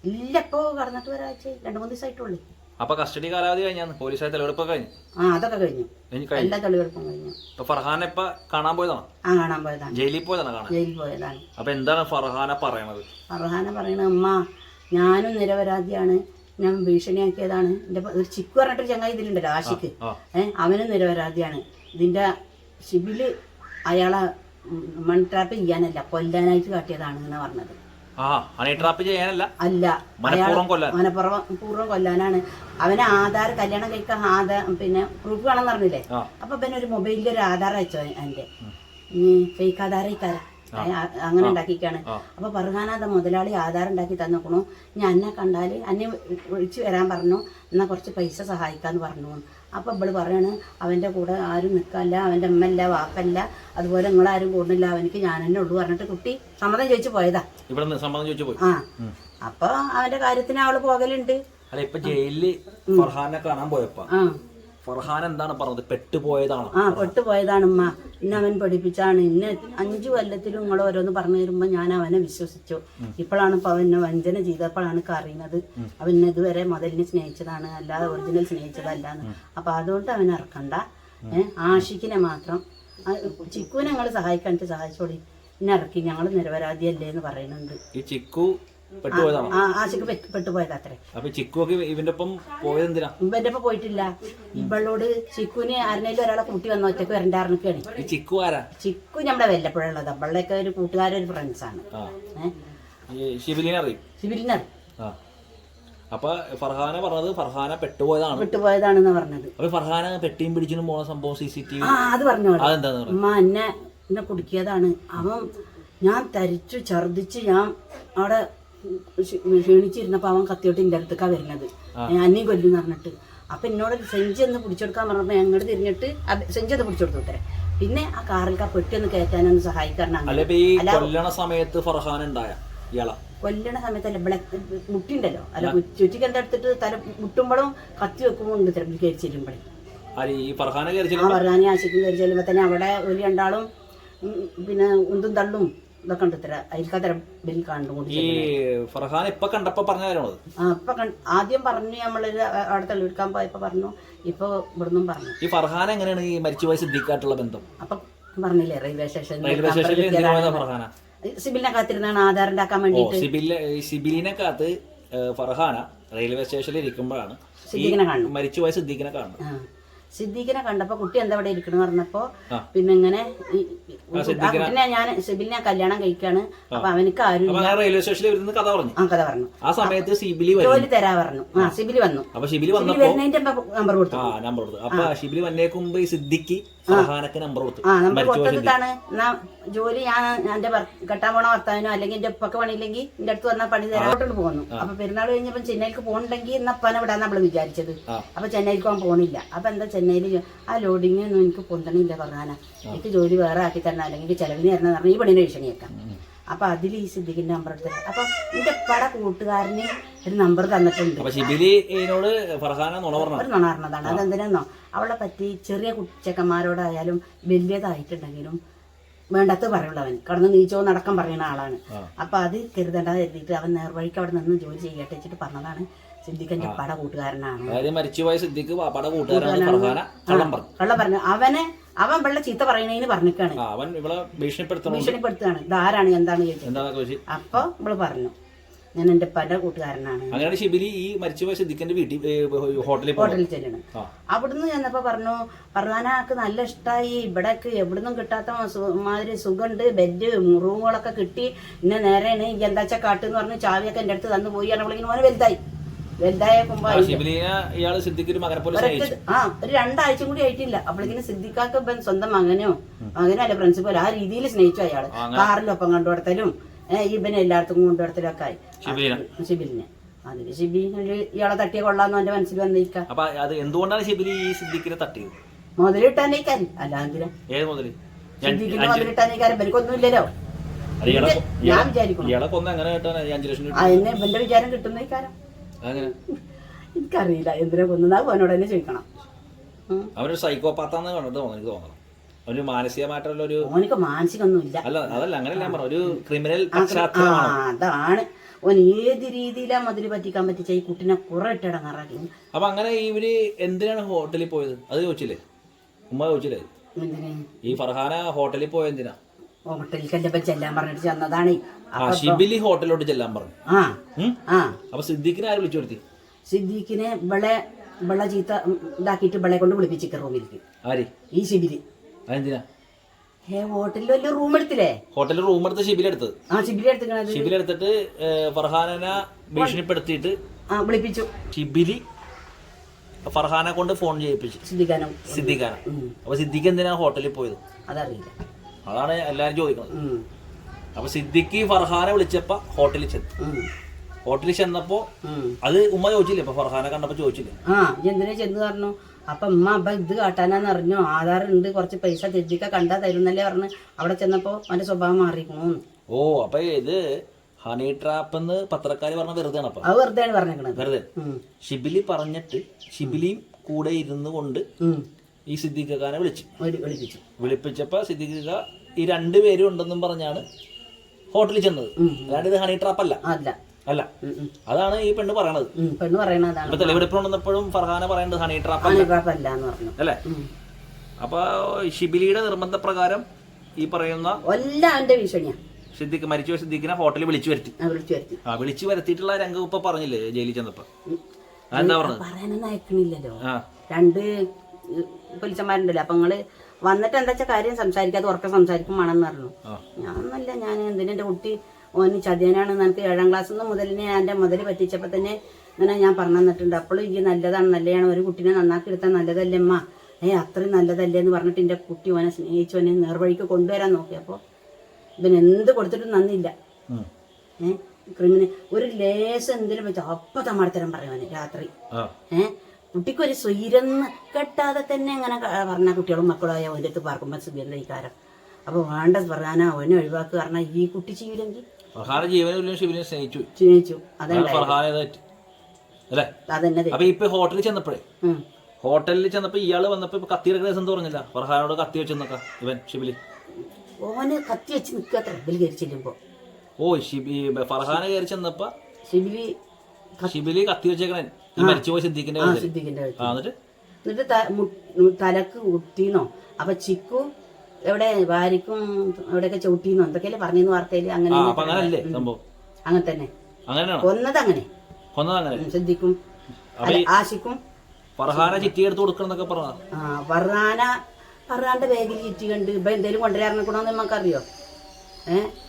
ഇല്ല, ഇപ്പോൾ കടന്നിട്ട് ഒരാഴ്ച 2-3 ദിവസമായിട്ടുള്ളൂ. അപ്പൊ കസ്റ്റഡി കാലാവധി കഴിഞ്ഞാൽ പോലീസായി തെളിവെടുപ്പ് കഴിഞ്ഞു. അതൊക്കെ കഴിഞ്ഞു, എല്ലാ തെളിവെടുപ്പും കഴിഞ്ഞു. ഇപ്പൊ ഫർഹാന ഇപ്പൊ കാണാൻ പോയതാണ്. കാണാൻ പോയതാണ്, ജയിലിൽ പോയതാണ്. ജയിലിൽ പോയതാണ്. അപ്പൊ എന്താണ് ഫർഹാന പറയണത്? ഫർഹാന പറയണത്, അമ്മ ഞാനും നിരപരാധിയാണ്, ഞാൻ ഭീഷണിയാക്കിയതാണ്. എൻ്റെ ഒരു ചിക്കു പറഞ്ഞിട്ടൊരു ചങ്ങായി ഇതിലുണ്ടല്ലോ, ആഷിക്ക്, അവനും നിരപരാധിയാണ്. ഇതിന്റെ സിബില് അയാളെ മണി ട്രാപ്പ് ചെയ്യാനല്ല, കൊല്ലാനായിട്ട് കാട്ടിയതാണ് എന്ന് പറഞ്ഞത്. അല്ല, മനഃപൂർവ്വം കൊല്ലാനാണ്. അവനെ ആധാർ കല്യാണം കഴിക്കാൻ പിന്നെ പ്രൂഫ് വേണമെന്ന് പറഞ്ഞില്ലേ. അപ്പൊ പിന്നെ ഒരു മൊബൈലിൽ ഒരു ആധാർ അയച്ചോ, എന്റെ ഫേക്ക് ആധാർ അയക്കാറ് അങ്ങനെ ഉണ്ടാക്കിക്കാണ്. അപ്പൊ ഫർഹാന മുതലാളി ആധാർ ഉണ്ടാക്കി തന്നോക്കണു. ഞാൻ എന്നെ കണ്ടാല് എന്നെ വിളിച്ചു വരാൻ പറഞ്ഞു, എന്നാ കുറച്ച് പൈസ സഹായിക്കാന്ന് പറഞ്ഞു. അപ്പൊ ഇവള് പറയാണ്, അവന്റെ കൂടെ ആരും നിൽക്കാല്ല, അവന്റെ അമ്മല്ല വാപ്പല്ല, അതുപോലെ നിങ്ങളാരും കൂടുന്നില്ല, അവനിക്ക് ഞാൻ തന്നെ ഉള്ളു പറഞ്ഞിട്ട് കുട്ടി സമ്മതം ചോദിച്ചു പോയതാ. അപ്പൊ അവന്റെ കാര്യത്തിന് അവള് പോകലുണ്ട്. അല്ല, ഇപ്പൊ ജയിലില് ഫർഹാനെ കാണാൻ പോയപ്പോ ഫർഹാൻ എന്താണ് പറഞ്ഞത്? പെട്ടുപോയതാണ്. പെട്ടുപോയതാണ് ഉമ്മ, ഇന്ന് അവൻ പഠിപ്പിച്ചാണ്, ഇന്ന് 5 കൊല്ലത്തിലും നിങ്ങൾ ഓരോന്ന് പറഞ്ഞു തരുമ്പോ ഞാൻ അവനെ വിശ്വസിച്ചു. ഇപ്പോഴാണ് ഇപ്പൊ അവനെ വഞ്ചന ചെയ്തപ്പോഴാണ് അറിയുന്നത് അവൻ ഇതുവരെ മുതലിനെ സ്നേഹിച്ചതാണ്, അല്ലാതെ ഒറിജിനൽ സ്നേഹിച്ചതല്ലാന്ന്. അപ്പൊ അതുകൊണ്ട് അവൻ ഇറക്കണ്ട, ആഷിക്കിനെ മാത്രം, ചിക്കുവിനെ ഞങ്ങൾ സഹായിക്കാൻ സഹായിച്ചോളി, ഇന്നെ ഇറക്കി, ഞങ്ങൾ നിരപരാധിയല്ലേ എന്ന് പറയുന്നുണ്ട്. ഈ ചിക്കു ആശിക്ക് പെട്ടുപോയത് അത്രേ. അപ്പൊ ചിക്കുവൊക്കെ ഇവന്റെ ഒപ്പം പോയത് എന്തിനാ? ഇവന്റെ ഒപ്പം പോയിട്ടില്ല. ഇവളോട് ചിക്കുവിന് ആരുന്നേലും ഒരാളെ കൂട്ടി വന്ന ഒറ്റക്ക് വരണ്ടാർന്നിക്കാണ്. ചിക്കു ആരാ? ചിക്കു നമ്മുടെ വല്ലപ്പോഴുള്ളത്, അവളുടെയൊക്കെ ഒരു കൂട്ടുകാരൊരു ഫ്രണ്ട്സാണ്. ശിബിലിനെ അപ്പൊ ഫർഹാന പറഞ്ഞത് ഫർഹാന പെട്ടുപോയതാണെന്ന് പറഞ്ഞത്. അപ്പൊ ഫർഹാന പെട്ടിയും പിടിച്ചിനും പോണ സംഭവം CCTV അത് പറഞ്ഞു. അമ്മ എന്നെ കുടുക്കിയതാണ്. അവൻ ഞാൻ തരിച്ചു ഛർദിച്ച് ഞാൻ അവിടെ ക്ഷീണിച്ചിരുന്നപ്പോൾ അവൻ കത്തിയോട്ട് എൻ്റെ അടുത്തേക്കാണ് വരുന്നത്, അന്നീ കൊല്ലും പറഞ്ഞിട്ട്. അപ്പം എന്നോട് സെഞ്ചി ഒന്ന് പിടിച്ചെടുക്കാൻ പറഞ്ഞപ്പോൾ ഞങ്ങൾ തിരിഞ്ഞിട്ട് സെഞ്ചി ഒന്ന് പിടിച്ചെടുത്തു തരാം. പിന്നെ ആ കാറിൽ ആ പെട്ടി ഒന്ന് കയറ്റാനൊന്ന് സഹായിക്കാറുണ്ട്. കൊല്ലണ സമയത്ത് ഫർഹാൻ ഉണ്ടായ കൊല്ലണ സമയത്തല്ല, ഇവിടെ മുട്ടിണ്ടല്ലോ, അല്ല ചുറ്റിക്ക് എന്താ എടുത്തിട്ട് തല മുട്ടുമ്പോഴും കത്തി വെക്കുമ്പോൾ ഉണ്ട് തിരക്കിൽ കയറി ചെല്ലുമ്പോഴേ ഫർഹാനെ ആശിക്കും കയറി ചെല്ലുമ്പോൾ തന്നെ അവിടെ ഒരു 2 പിന്നെ ഉന്തും തള്ളും ഇതൊക്കെ ഉണ്ട്. ആദ്യം പറഞ്ഞു, നമ്മളൊരു അവിടെ തെളിവെടുക്കാൻ പോയപ്പോ പറഞ്ഞു, ഇപ്പൊ ഇവിടുന്നും പറഞ്ഞു. ഈ ഫർഹാൻ എങ്ങനെയാണ് ഈ മരിച്ചുപോയ സിദ്ദീഖായിട്ടുള്ള ബന്ധം? അപ്പൊ പറഞ്ഞില്ലേ, റെയിൽവേ സ്റ്റേഷനിൽ സിബിലിനെ കാത്തിരുന്നാണ് ആധാർ ഉണ്ടാക്കാൻ വേണ്ടിട്ട്. സിബിലിനെ കാത്ത് ഫർഹാന റെയിൽവേ സ്റ്റേഷനിൽ ഇരിക്കുമ്പോഴാണ് സിദ്ദീഖിനെ കാണണം. മരിച്ചുപോയ സിദ്ദീഖിനെ കാണണം. സിദ്ദീഖിനെ കണ്ടപ്പോ കുട്ടി എന്താ ഇവിടെ ഇരിക്കണം പറഞ്ഞപ്പോ പിന്നെ ഇങ്ങനെ കുട്ടിനെ ഞാൻ സിബിലിനെ കല്യാണം കഴിക്കാണ്. അപ്പൊ അവനക്ക് ആരും റെയിൽവേ സ്റ്റേഷനിൽ ഇരുന്ന് കഥ പറഞ്ഞു. കഥ പറഞ്ഞു. ആ സമയത്ത് സിബിലി ജോലി തരാ പറഞ്ഞു. സിബിലി വന്നു. അപ്പൊ ഷിബിലി വരുന്നതിന്റെ നമ്പർ കൊടുത്തു. നമ്പർ കൊടുത്തു. അപ്പൊ ഷിബിലി വന്നേക്ക് മുമ്പ് ഈ സിദ്ദിഖ് ഫർഹാനക്ക് നമ്പർ കൊടുത്തു. നമ്പർ കൊടുത്തിട്ടാണ് ജോലി ഞാൻ എന്റെ കെട്ടാൻ പോണ ഭർത്താവിനോ അല്ലെങ്കിൽ എന്റെ ഉപ്പൊക്കെ പണിയില്ലെങ്കിൽ എന്റെ അടുത്ത് വന്നാൽ പണി തരാത്തോട്ട് പോകുന്നു. അപ്പൊ പെരുന്നാൾ കഴിഞ്ഞപ്പോ ചെന്നൈക്ക് പോകണമെങ്കിൽ എന്നപ്പന വിടാൻ നമ്മള് വിചാരിച്ചത്. അപ്പൊ ചെന്നൈക്ക് പോകാൻ പോണില്ല. അപ്പൊ എന്താ ചെന്നൈയില് ആ ലോഡിങ് ഒന്നും എനിക്ക് പൊന്തണില്ല പറഞ്ഞാ എനിക്ക് ജോലി വേറെ ആക്കി തരണം അല്ലെങ്കിൽ ചെലവിന് തരണം പറഞ്ഞാൽ ഈ പണിനെ ഭീഷണിയേക്കാം. അപ്പൊ അതിൽ ഈ സിദ്ദീഖിന്റെ നമ്പർ എടുത്തിട്ട് അപ്പൊ എന്റെ പട കൂട്ടുകാരന് ഒരു നമ്പർ തന്നിട്ടുണ്ട്. ഒരു നുണ പറഞ്ഞതാണ്. അതെന്തിനാന്നോ അവളെ പറ്റി ചെറിയ ചെക്കന്മാരോടായാലും വലിയതായിട്ടുണ്ടെങ്കിലും വേണ്ടാത്ത പറയുള്ളവൻ കടന്ന് നീച്ചോ നടക്കാൻ പറയുന്ന ആളാണ്. അപ്പൊ അത് കരുതേണ്ടത് കരുതിയിട്ട് അവൻ നേർവഴിക്ക് അവിടെ നിന്ന് ജോലി ചെയ്യട്ടെ വെച്ചിട്ട് പറഞ്ഞതാണ്. സിദ്ദീഖിന്റെ പട കൂട്ടുകാരനാണ്. കള്ള പറഞ്ഞു. അവൻ വെള്ള ചീത്ത പറയണേന്ന് പറഞ്ഞിക്കാണ്, ഭീഷണിപ്പെടുത്തുകയാണ്. ഇതാരാണ് എന്താണ് ചോദിച്ചത്. അപ്പൊ ഇവള് പറഞ്ഞു ഞാൻ എന്റെ പല കൂട്ടുകാരനാണ്. ഹോട്ടലിൽ ചെല്ലണം. അവിടുന്ന് ചെന്നപ്പോ പറഞ്ഞു ഫർഹാനക്ക് നല്ല ഇഷ്ടമായി. ഇവിടേക്ക് എവിടുന്നും കിട്ടാത്ത മാതിരി സുഖമുണ്ട്, ബെഡ് റൂമുകളൊക്കെ കിട്ടി. ഇന്നെ നേരെയാണ് ഈ എന്താച്ചാ കാട്ടെന്ന് പറഞ്ഞു ചാവിയൊക്കെ എന്റെ അടുത്ത് തന്നു പോയി. അവളിങ്ങനെ മോനെ വലുതായി. ഒരു 2 ആഴ്ച കൂടി ആയിട്ടില്ല. അപ്പോഴേക്കിന് സിദ്ദിഖാക്ക് സ്വന്തം മകനോ അല്ല പ്രിൻസിപ്പൽ ആ രീതിയിൽ സ്നേഹിച്ചു അയാള്. കാറിലൊപ്പം കൊണ്ടുകൊടുത്തലും ഇവനെ എല്ലായിടത്തും കൊണ്ടുകൊടുത്തലും ഒക്കെ ആയി ഷിബിലിനെ. അതിന് ഷിബി ഇയാളെ തട്ടിയ കൊള്ളാന്ന് എന്റെ മനസ്സിൽ വന്നിരിക്കാം. മുതലിട്ടാനേക്കാരൻ അല്ലാതിന് സിദ്ദിഖിന്റെ മുതലിട്ടാനേക്കാരൻ എനിക്കൊന്നുമില്ലല്ലോ. ഞാൻ വിചാരിക്കണം എന്നെ ഇവന്റെ വിചാരം കിട്ടുന്നേക്കാരം. എനിക്കറിയില്ല എന്തിനാ കൊന്നത്. അവനോട് തന്നെ ചോദിക്കണം. അവനൊരു സൈക്കോപാത്താന്ന് കണ്ടിട്ട് എനിക്ക് തോന്നണം. അവന് മാനസികമായിട്ടുള്ള ഒരു ഓനിക്ക് മാനസികമൊന്നുമില്ല. അതല്ല അങ്ങനെയല്ല ഞാൻ പറഞ്ഞു. ഒരു ക്രിമിനൽ അതാണ് ഓൻ ഏത് രീതിയിലാ മതില് പറ്റിക്കാൻ പറ്റിച്ച ഈ കുട്ടിനെ കുറെ ഇട്ടടങ്ങാറാക്കി. അപ്പൊ അങ്ങനെ ഇവര് എന്തിനാണ് ഹോട്ടലിൽ പോയത് അത് ചോദിച്ചില്ലേ? ഉമ്മ ചോദിച്ചില്ലേ ഈ ഫർഹാന ഹോട്ടലിൽ പോയ എന്തിനാ? ഹോട്ടലിൽ ചെല്ലാൻ പറഞ്ഞിട്ട് ചെന്നതാണ്. ഷിബിലി ഹോട്ടലിലോട്ട് ചെല്ലാൻ പറഞ്ഞു. അപ്പൊ സിദ്ദീഖിനെ ആര് വിളിച്ചു വരുത്തി? സിദ്ദീഖിനെ വെള്ള ചീത്ത ഇതാക്കിയിട്ട് വെളെ കൊണ്ട് വിളിപ്പിച്ചിട്ട് റൂമിലേക്ക്. ആര്? ഈ ഷിബിലി. അതെന്തിനാ? ഹോട്ടലിൽ വലിയ റൂം എടുത്തില്ലേ? ഹോട്ടലിൽ റൂം എടുത്ത് ഷിബിലെടുത്ത്. ഷിബിലെടുത്തിട്ട് ഫർഹാനെ ഭീഷണിപ്പെടുത്തിയിട്ട് വിളിപ്പിച്ചു. ഷിബിലി ഫർഹാനെ കൊണ്ട് ഫോൺ ചെയ്യിപ്പിച്ചു സിദ്ദീഖാന. അപ്പൊ സിദ്ദീഖ് എന്തിനാ ഹോട്ടലിൽ പോയത്? അതറിയില്ല. അതാണ് എല്ലാരും ചോദിക്കുന്നത്. അപ്പൊ സിദ്ദീഖ് ഫർഹാനെ വിളിച്ചപ്പോ ഹോട്ടലിൽ ചെന്നു. ഹോട്ടലിൽ ചെന്നപ്പോ അത് ഉമ്മ ചോദിച്ചില്ലേ? അപ്പൊ ഫർഹാനെ കണ്ടപ്പോ ചോദിച്ചില്ലേ എന്തിനാ ചെന്ന് പറഞ്ഞു. അപ്പൊ ഉമ്മ അപ്പൊ ഇത് കാട്ടാനാന്ന് അറിഞ്ഞു. ആധാർ ഉണ്ട്, കുറച്ച് പൈസ തെറ്റിക്ക കണ്ടാ തരുന്നല്ലേ പറഞ്ഞു. അവിടെ ചെന്നപ്പോ അവന്റെ സ്വഭാവം മാറിക്കണു. ഓ അപ്പൊ ഇത് ഹണി ട്രാപ്പ് എന്ന് പത്രക്കാര് പറഞ്ഞ വെറുതെ ആണ്. അത് വെറുതെയാണ് പറഞ്ഞേക്കണത്. വെറുതെ ഷിബിലി പറഞ്ഞിട്ട് ഷിബിലിയും കൂടെ ഇരുന്നു കൊണ്ട് ഈ സിദ്ദീഖാനെ വിളിപ്പിച്ചപ്പോ സിദ്ദീഖ ഈ 2 പേരും ഉണ്ടെന്നും പറഞ്ഞാണ് ഹോട്ടലിൽ ചെന്നത്. അല്ലാണ്ട് ഇത് ഹണി ട്രാപ്പ് അല്ല. അല്ല അതാണ് ഈ പെണ്ണ് പറയണത്. ഇപ്പൊ തെളിവെടുപ്പ് കൊണ്ടുവന്നപ്പോഴും ഫർഹാന പറയേണ്ടത് ഹണി ട്രാപ്പ് അല്ലേ? അപ്പൊ ഷിബിലിയുടെ നിർബന്ധപ്രകാരം ഈ പറയുന്ന സിദ്ദീഖ് മരിച്ചു സിദ്ദീഖിനെ ഹോട്ടലിൽ വിളിച്ചു വരുത്തി. വിളിച്ചു വരുത്തിയിട്ടുള്ള രംഗം ഇപ്പൊ പറഞ്ഞില്ലേ ജയിലിൽ ചെന്നപ്പോ? എന്താ പറഞ്ഞത്? 2 പോലീസന്മാരുണ്ടല്ലോ. അപ്പൊ നിങ്ങള് വന്നിട്ട് എന്താ വെച്ചാൽ കാര്യം സംസാരിക്കാതെ ഉറക്കം സംസാരിക്കുമാണെന്ന് പറഞ്ഞു. ഞാനൊന്നല്ല, ഞാൻ എന്തിനാ എന്റെ കുട്ടി ഓന് ചതിയനാണെന്ന് എനിക്ക് 7ാം ക്ലാസ്സിൽ മുതലിനെ എന്റെ മുതൽ പറ്റിച്ചപ്പോ തന്നെ ഇങ്ങനെ ഞാൻ പറഞ്ഞു തന്നിട്ടുണ്ട്. അപ്പോഴും ഈ നല്ലതാണ് ഒരു കുട്ടീനെ നന്നാക്കി എടുത്താൽ നല്ലതല്ലേ അമ്മ, അത്രയും നല്ലതല്ലേ എന്ന് പറഞ്ഞിട്ട് എന്റെ കുട്ടി ഓനെ സ്നേഹിച്ചു ഓനെ നേർവഴിക്ക് കൊണ്ടുവരാൻ നോക്കിയപ്പോ ഇവനെന്ത് കൊടുത്തിട്ടും നന്ദില്ല. ക്രിമിനൽ ഒരു ലേശം എന്തിനും വെച്ചാൽ അപ്പൊ തമാടത്തരം പറയുവാന് രാത്രി. കുട്ടിക്കൊരു സ്വൈരന്ന് കെട്ടാതെ തന്നെ അങ്ങനെ പറഞ്ഞ കുട്ടികളും മക്കളായ അവൻ്റെ അടുത്ത് പാർക്കുമ്പോൾ സുഖീകാരം. അപ്പൊ വേണ്ട പറഞ്ഞാ അവനെ ഒഴിവാക്കുക. കാരണം ഈ കുട്ടി ചെയ്യില്ലെങ്കിൽ സ്നേഹിച്ചു. ഹോട്ടലിൽ ചെന്നപ്പോ ഇയാള് വന്നപ്പോ കത്തിയുടെ കേസ് എന്ത് പറഞ്ഞില്ല? ഫർഹാനോട് കത്തി വെച്ചെന്നൊക്കെ ഇവൻ ഷിബിലി ഓന് കത്തി വെച്ച് നിൽക്കാത്ര കയറി ചെല്ലുമ്പോ. ഓ ഫർഹാന കയറി ചെന്നപ്പോ ഷിബിലി കത്തി വെച്ചേക്കണേ മരിച്ചുപോയി സിദ്ദീഖിന്റെ എന്നിട്ട് തലക്ക് കുത്തിന്നോ. അപ്പൊ ചിക്കു എവിടെ ഭാര്യക്കും എവിടെയൊക്കെ ചവിട്ടിന്നോ എന്തൊക്കെയല്ലേ പറഞ്ഞെന്ന് വാർത്തയില്. അങ്ങനെ തന്നെ കൊന്നത് അങ്ങനെ സിദ്ദീഖും ആഷിക്കും ഫർഹാന ചിറ്റി എടുത്ത് കൊടുക്കണം എന്നൊക്കെ പറഞ്ഞ. ഫർഹാന്റെ ബാഗിൽ ചിറ്റി കണ്ട് ഇപ്പൊ എന്തേലും കൊണ്ടുവരാറിനോ നമുക്കറിയോ?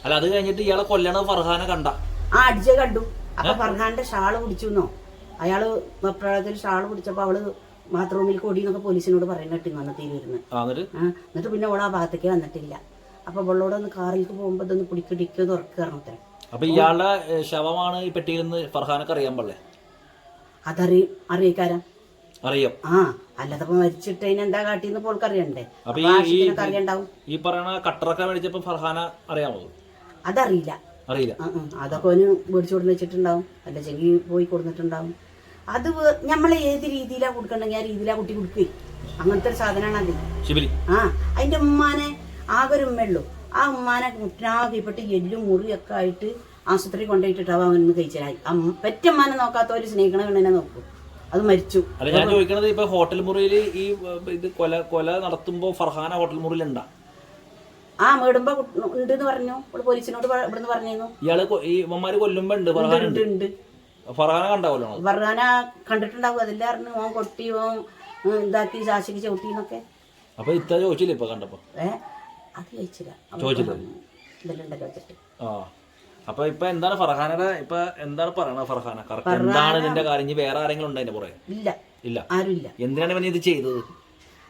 അല്ല, അത് കഴിഞ്ഞിട്ട് ഇയാളെ കൊല്ലണ ഫർഹാന കണ്ട അടിച്ച കണ്ടു. അപ്പൊ ഫർഹാന്റെ ഷാള് പിടിച്ചു. അയാള് വെപ്രാളത്തിൽ ഷാള് പിടിച്ചപ്പോ അവള് ബാത്റൂമിൽ കൂടി എന്നൊക്കെ പോലീസിനോട് പറയുന്നിട്ട് വന്നത്തേരി വരുന്നു. എന്നിട്ട് പിന്നെ അവൾ ആ ഭാഗത്തേക്ക് വന്നിട്ടില്ല. അപ്പൊ അവളോട് ഒന്ന് കാറിലേക്ക് പോകുമ്പോ ഇതൊന്ന് പിടിക്കടിക്കോ തുറക്കാറേ. അപ്പൊ ഇയാളുടെ ശവമാണ് ഈ പെട്ടിയിൽ നിന്ന് ഫർഹാനക്ക് അറിയാൻ പാടില്ലേ? അറിയിക്കാരാ അറിയാം. അല്ലാതെ മരിച്ചിട്ട് അതിനെന്താ കാട്ടിന്ന് പോൾക്കറിയണ്ടേ? അപ്പൊ അറിയണ്ടാവും. ഈ പറയണ കട്ടറൊക്കെ മേടിച്ചപ്പോ ഫർഹാന അറിയാമോ? അതറിയില്ല. അറിയില്ല. അതൊക്കെ ഓന് മേടിച്ചു കൊടുന്ന് വെച്ചിട്ടുണ്ടാവും, അല്ല ചെങ്ങി പോയി കൊടുത്തിട്ടുണ്ടാവും. അത് നമ്മളെ ഏത് രീതിയിലാ കൊടുക്കണ്ടെങ്കിൽ ആ രീതിയിലാ കുട്ടി കൊടുക്കുക. അങ്ങനത്തെ ഒരു സാധനമാണ് അത്. അതിന്റെ ഉമ്മാനെ ആകെ ഒരു ഉമ്മയുള്ളൂ. ആ ഉമ്മാനെ മുറ്റാകിപ്പെട്ട് എല്ലും മുറിയൊക്കെ ആയിട്ട് ആശുപത്രി കൊണ്ടുപോയിട്ടിട്ടാവും അവനൊന്ന് കഴിച്ചാലായി. പെറ്റമ്മാനെ നോക്കാത്തവര് സ്നേഹിക്കണ പെണ്ണിനെ നോക്കും. അത് മരിച്ചു. അല്ല, ഞാൻ ചോദിക്കണത് ഇപ്പൊ ഹോട്ടൽ മുറിയിൽ ഈ ഇത് കൊല നടത്തുമ്പോ ഫർഹാന ഹോട്ടൽ മുറിയിൽ ഉണ്ടാ? മേടുമ്പോ ഉണ്ടെന്ന് പറഞ്ഞു. പോലീസിനോട് ഇവിടുന്ന് പറഞ്ഞിരുന്നു. ഇയാള് ഈ ഇവന്മാര് കൊല്ലുമ്പോ ഉണ്ട് ഫർഹാന കണ്ടാവല്ലോ? ഫർഹാന കണ്ടിട്ടുണ്ടാവും. അതെല്ലാം അറിഞ്ഞു. ഓൻ കൊട്ടി, ഓൻ ഇതാക്കി ശാശിക്ക് ചവിട്ടിന്നൊക്കെ. അപ്പൊ ഇത്ത ചോദിച്ചില്ല ഇപ്പൊ കണ്ടപ്പോ? അത് ചോദിച്ചില്ല. അപ്പൊ ഇപ്പൊ എന്താണ് ഫർഹാനയുടെ ഇപ്പൊ എന്താണ് പറയണത്? ഫർഹാന എന്താണ് ഇതിന്റെ കാര്യം? ഇനി വേറെ ആരെങ്കിലും ഉണ്ടോ അതിന്റെ പുറകെ? ഇല്ല, ആരുമില്ല. എന്തിനാണ് ഇവൻ ഇത് ചെയ്തത്?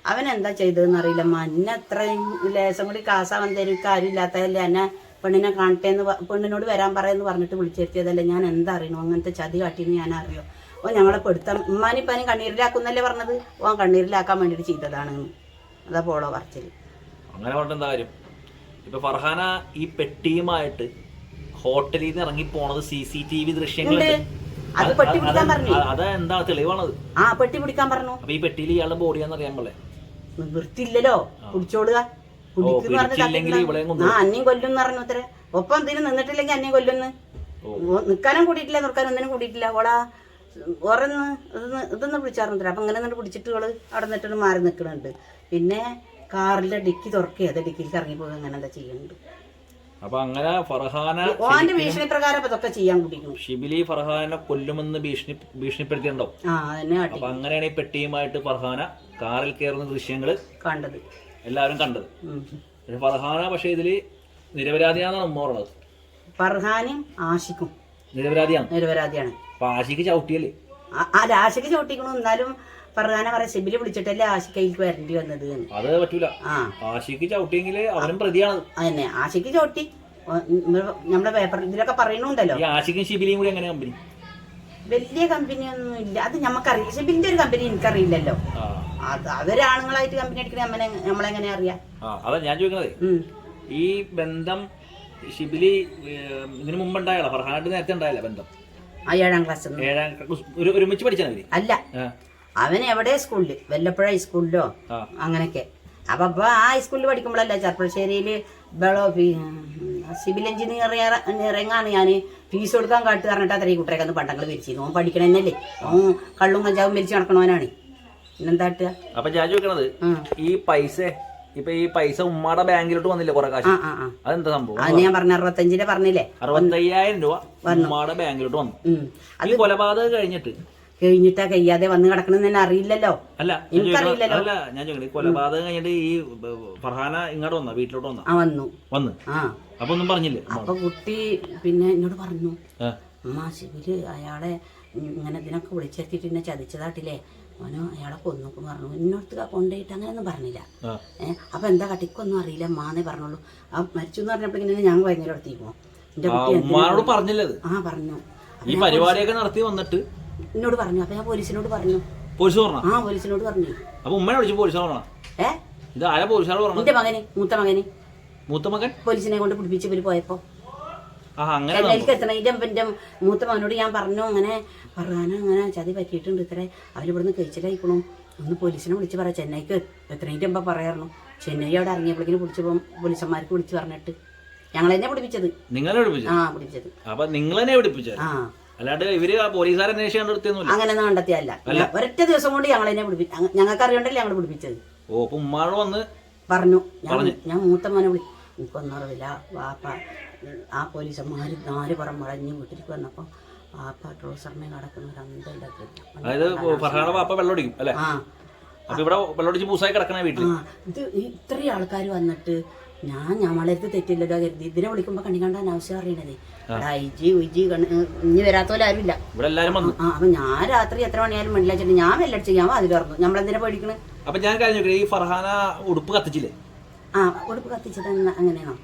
അവൻ എന്താ ചെയ്തതെന്ന് അറിയില്ല. എന്നെ അത്രയും ലേശം കൂടി കാസാവൻ തരും കാര്യമില്ലാത്തതല്ലേ. എന്നെ പെണ്ണിനെ കാണട്ടെ പെണ്ണിനോട് വരാൻ പറയുമെന്ന് പറഞ്ഞിട്ട് വിളിച്ചെത്തിയതല്ലേ. ഞാൻ എന്താ അറിയണോ അങ്ങനത്തെ ചതി കാട്ടിന്ന് ഞാൻ അറിയോ? ഞങ്ങളെ പെടുത്താൻ ഉമ്മാനിപ്പാനും കണ്ണീരിലാക്കുന്നല്ലേ പറഞ്ഞത്. ഓൻ കണ്ണീരിലാക്കാൻ വേണ്ടിട്ട് ചെയ്തതാണെന്ന്. അതാ പോളോ പറച്ചില്. അങ്ങനെ പറഞ്ഞ എന്താ കാര്യം? ഇപ്പൊ ഫർഹാന ഈ പെട്ടിയുമായിട്ട് ഹോട്ടലിൽ നിന്ന് ഇറങ്ങി പോണത് CCTV ദൃശ്യങ്ങളുണ്ട്. അത് പെട്ടി പിടിക്കാൻ പറഞ്ഞു. അതെന്താ തെളിവാണത്? പെട്ടി പിടിക്കാൻ പറഞ്ഞു. അപ്പൊ ഈ പെട്ടിയിൽ ഇയാളുടെ ബോഡിയാന്ന് അറിയാൻ പോലെ വൃത്തിയില്ലല്ലോ. കുടിച്ചോളുക. അന്യം കൊല്ലും പറഞ്ഞു. ഉത്തര ഒപ്പം എന്തിനും നിന്നിട്ടില്ലെങ്കിൽ അന്യം കൊല്ലുന്ന്. നിക്കാനും കൂടിയിട്ടില്ല, നിൽക്കാനും ഒന്നിനും കൂടിയിട്ടില്ല. ഓളാ ഓറന്ന് ഇതൊന്ന് പിടിച്ചാർന്നില്ല. അപ്പൊ ഇങ്ങനെ പിടിച്ചിട്ട് അവള് അവിടെ നിന്നിട്ട് മാറി നിൽക്കുന്നുണ്ട്. പിന്നെ കാറിന്റെ ഡിക്കി തുറക്കുക, അത് ഡിക്കിലേക്ക് ഇറങ്ങിപ്പോയി അങ്ങനെ എന്താ ചെയ്യുന്നുണ്ട്. അപ്പൊ അങ്ങനെ ഫർഹാന ഓന്റെ ഭീഷണി പ്രകാരം ഇതൊക്കെ ചെയ്യാൻ കൂടിക്കുന്നു. ഷിബിലി ഫർഹാനെ കൊല്ലുമെന്ന് ഭീഷണിപ്പെടുത്തിയിട്ടുണ്ടോ? അപ്പൊ അങ്ങനെയാണ് ഈ പെട്ടിയുമായിട്ട് ഫർഹാന കാറിൽ കയറുന്ന ദൃശ്യങ്ങള് കണ്ടത്, എല്ലാവരും കണ്ടത്. ഫർഹാന പക്ഷെ ഇതില് നിരപരാധിയാണെന്നാണ് ഉമ്മ പറഞ്ഞത്. ഫർഹാനും ആഷിക്കും നിരപരാധിയാണ്. അപ്പൊ ആഷിക്ക് ചവിട്ടിയല്ലേ? ആഷിക്ക് ചവിട്ടിക്കണു. എന്നാലും ഫർഹാന പറയാം ഷിബിലി വിളിച്ചിട്ടല്ലേ ആഷിക്കയിലേക്ക് വരേണ്ടി വന്നത്. അത് പറ്റൂല. ആഷിക്ക് ചവിട്ടിയെങ്കിൽ അവനും പ്രതിയാണ്. അതന്നെ, ആഷിക്ക് ചവിട്ടി. നമ്മുടെ പേപ്പർ ഇതിലൊക്കെ പറയുന്നുണ്ടല്ലോ. ആഷിക്കും ഷിബിലിയും കൂടി എങ്ങനെ കമ്പനി? വലിയ കമ്പനി ഒന്നും ഇല്ല. അത് നമുക്കറിയില്ല. ഷിബിലിന്റെ ഒരു കമ്പനി എനിക്കറിയില്ലല്ലോ. അവരാണുങ്ങളായിട്ട് കമ്പനി അടിക്കണേ നമ്മളെങ്ങനെ അറിയാം? അതാ ഞാൻ ചോദിക്കണത്. ഈ ബന്ധം ഷിബിലി ഇതിനു മുമ്പ് ഉണ്ടായല്ലോ? ഫർഹാനായിട്ട് നേരത്തെ ഉണ്ടായല്ലോ ബന്ധം? 7ാം ക്ലാസ്. ഒരുമിച്ച് പഠിച്ചാൽ അല്ല, അവൻ എവിടെ സ്കൂളില്, വല്ലപ്പുഴ ഹൈസ്കൂളിലോ അങ്ങനെയൊക്കെ. അപ്പൊ ആ ഹൈസ്കൂളിൽ പഠിക്കുമ്പോഴല്ല ചെർപ്പളശ്ശേരിയില് സിവിൽ എഞ്ചിനീയറിംഗാണ് ഞാൻ ഫീസ് കൊടുക്കാൻ കാട്ട് പറഞ്ഞിട്ട് അത്രയും കുട്ടിയൊക്കെ ഒന്ന് പണ്ടങ്ങൾ വിരിച്ചിരുന്നു. ഓൻ പഠിക്കണന്നല്ലേ. ഓൻ കള്ളും കഞ്ചാവും വിരിച്ച് നടക്കണവനാണ്. പിന്നെന്താട്ടുക? അപ്പൊ ഞാൻ ചോദിക്കണത്, ഈ പൈസ ഉമ്മാടെ ബാങ്കിലോട്ട് വന്നില്ലേ കുറെ കാശ്? അതെന്താ സംഭവം? അത് ഞാൻ പറഞ്ഞ 65 പറഞ്ഞില്ലേ? 65,000 രൂപ ഉമ്മാടെ ബാങ്കിലോട്ട് വന്നു. അത് കൊലപാതകം കഴിഞ്ഞിട്ടാ കഴിയാതെ വന്ന് കിടക്കണെന്ന് തന്നെ അറിയില്ലല്ലോ. എനിക്കറിയില്ലല്ലോ. അല്ല, ഞാൻ ചോദിക്കണേ, കൊലപാതകം കഴിഞ്ഞിട്ട് ഈ ഫർഹാന ഇങ്ങോട്ട് വന്ന വീട്ടിലോട്ട് വന്നു. അപ്പൊ ഒന്നും പറഞ്ഞില്ലേ? അപ്പൊ കുട്ടി പിന്നെ എന്നോട് പറഞ്ഞു, അമ്മ ശിവര് അയാളെ ഇങ്ങനെ ഇതിനൊക്കെ വിളിച്ചെത്തിയിട്ട് എന്നെ ചതിച്ചതാട്ടില്ലേ, അവനോ അയാളെ കൊന്നൊക്കെ പറഞ്ഞു. എന്നോടത്ത് കൊണ്ടുപോയിട്ട് അങ്ങനെയൊന്നും പറഞ്ഞില്ല. അപ്പൊ എന്താ കട്ടിക്കൊന്നും അറിയില്ല മാന്നേ പറഞ്ഞോളൂ. ആ മരിച്ചു എന്ന് പറഞ്ഞപ്പോഴേക്കും ഞാൻ ഭയങ്കര അടുത്തേക്കുമോ എന്റെ കുട്ടി പറഞ്ഞില്ലത്? പറഞ്ഞു. ഈ പരിപാടിയൊക്കെ നടത്തി വന്നിട്ട് എന്നോട് പറഞ്ഞു. അപ്പൊ ഞാൻ പോലീസിനോട് പറഞ്ഞു. പോലീസ് പറഞ്ഞു? പോലീസിനോട് പറഞ്ഞു. അപ്പൊ ഉമ്മനെ വിളിച്ചു പോലീസ് പറഞ്ഞു? ഇത് ആരാ പോലീസുകാർ പറഞ്ഞു? എന്റെ മകന്, മൂത്ത മകൻ പോലീസിനെ കൊണ്ട് പിടിപ്പിച്ച് ഇവര് പോയപ്പോ എനിക്ക് എത്തണതിന്റെ എന്റെ മൂത്ത മകനോട് ഞാൻ പറഞ്ഞു, അങ്ങനെ പറയാനോ അങ്ങനെ ചതി പറ്റിയിട്ടുണ്ട്, ഇത്ര അവരിവിടുന്ന് കഴിച്ചിലായിക്കണു, ഒന്ന് പോലീസിനെ വിളിച്ച് പറയാം. ചെന്നൈക്ക് എത്രയും മുമ്പ് പറയാറുന്നു. ചെന്നൈ അവിടെ ഇറങ്ങിയപ്പോഴേക്കും പിടിച്ചപ്പോ പോലീസന്മാർക്ക് വിളിച്ച് പറഞ്ഞിട്ട് ഞങ്ങളെന്നെ പിടിപ്പിച്ചത്. പിടിപ്പിച്ചത്. അപ്പൊ നിങ്ങളെന്നെ പിടിപ്പിച്ചത്? അല്ലാണ്ട് ഇവര് പോലീസുകാരെ അങ്ങനെയൊന്നും കണ്ടെത്തിയല്ല. ഒരൊറ്റ ദിവസം കൊണ്ട് ഞങ്ങളെന്നെ പിടിപ്പിച്ചു. ഞങ്ങൾക്ക് അറിയണ്ടല്ലേ ഞങ്ങൾ പിടിപ്പിച്ചത്. ഉമ്മാട് വന്ന് പറഞ്ഞു. ഞാൻ മൂത്ത മോനെ എനിക്കൊന്നും അറിയില്ല വാപ്പ. ആ പോലീസന്മാർ 4 പുറം വളഞ്ഞ് വീട്ടിലേക്ക് വന്നപ്പോൾ പാപ്പ ട്രൗസറിനെ കിടക്കുന്ന ഒരു അന്തമില്ലാത്ത അതായത് ഫർഹാന പാപ്പ വെള്ളമടിക്കും അല്ലേ? ആ അപ്പൊ ഇവിടെ വെള്ളമടിച്ച് പൂസായി കിടക്കണ വീട്ടിൽ. ആ ഇത് ഇത്രയും ആൾക്കാർ വന്നിട്ട് ഞമ്മളെ അടുത്ത് തെറ്റില്ലല്ലോ കരുതി ഇതിനെ വിളിക്കുമ്പോ കണി കണ്ടാൻ ആവശ്യം അറിയണതേ ഇജി ഇനി വരാത്ത പോലെ ആരുമില്ല ഇവിടെ എല്ലാരും വന്നു. ആ അപ്പൊ ഞാൻ രാത്രി എത്ര മണിയായാലും മണ്ടിലാച്ചിട്ട് ഞാൻ വെല്ലടിച്ച് ഞാൻ അതിൽ പറഞ്ഞു നമ്മളെന്തിനാ പേടിക്കണേ. അപ്പൊ ഞാൻ കഴിഞ്ഞു ഈ ഫർഹാന ഉടുപ്പ് കത്തിച്ചില്ലേ? ആ ഉടുപ്പ് കത്തിച്ചത് അങ്ങനെയാണോ?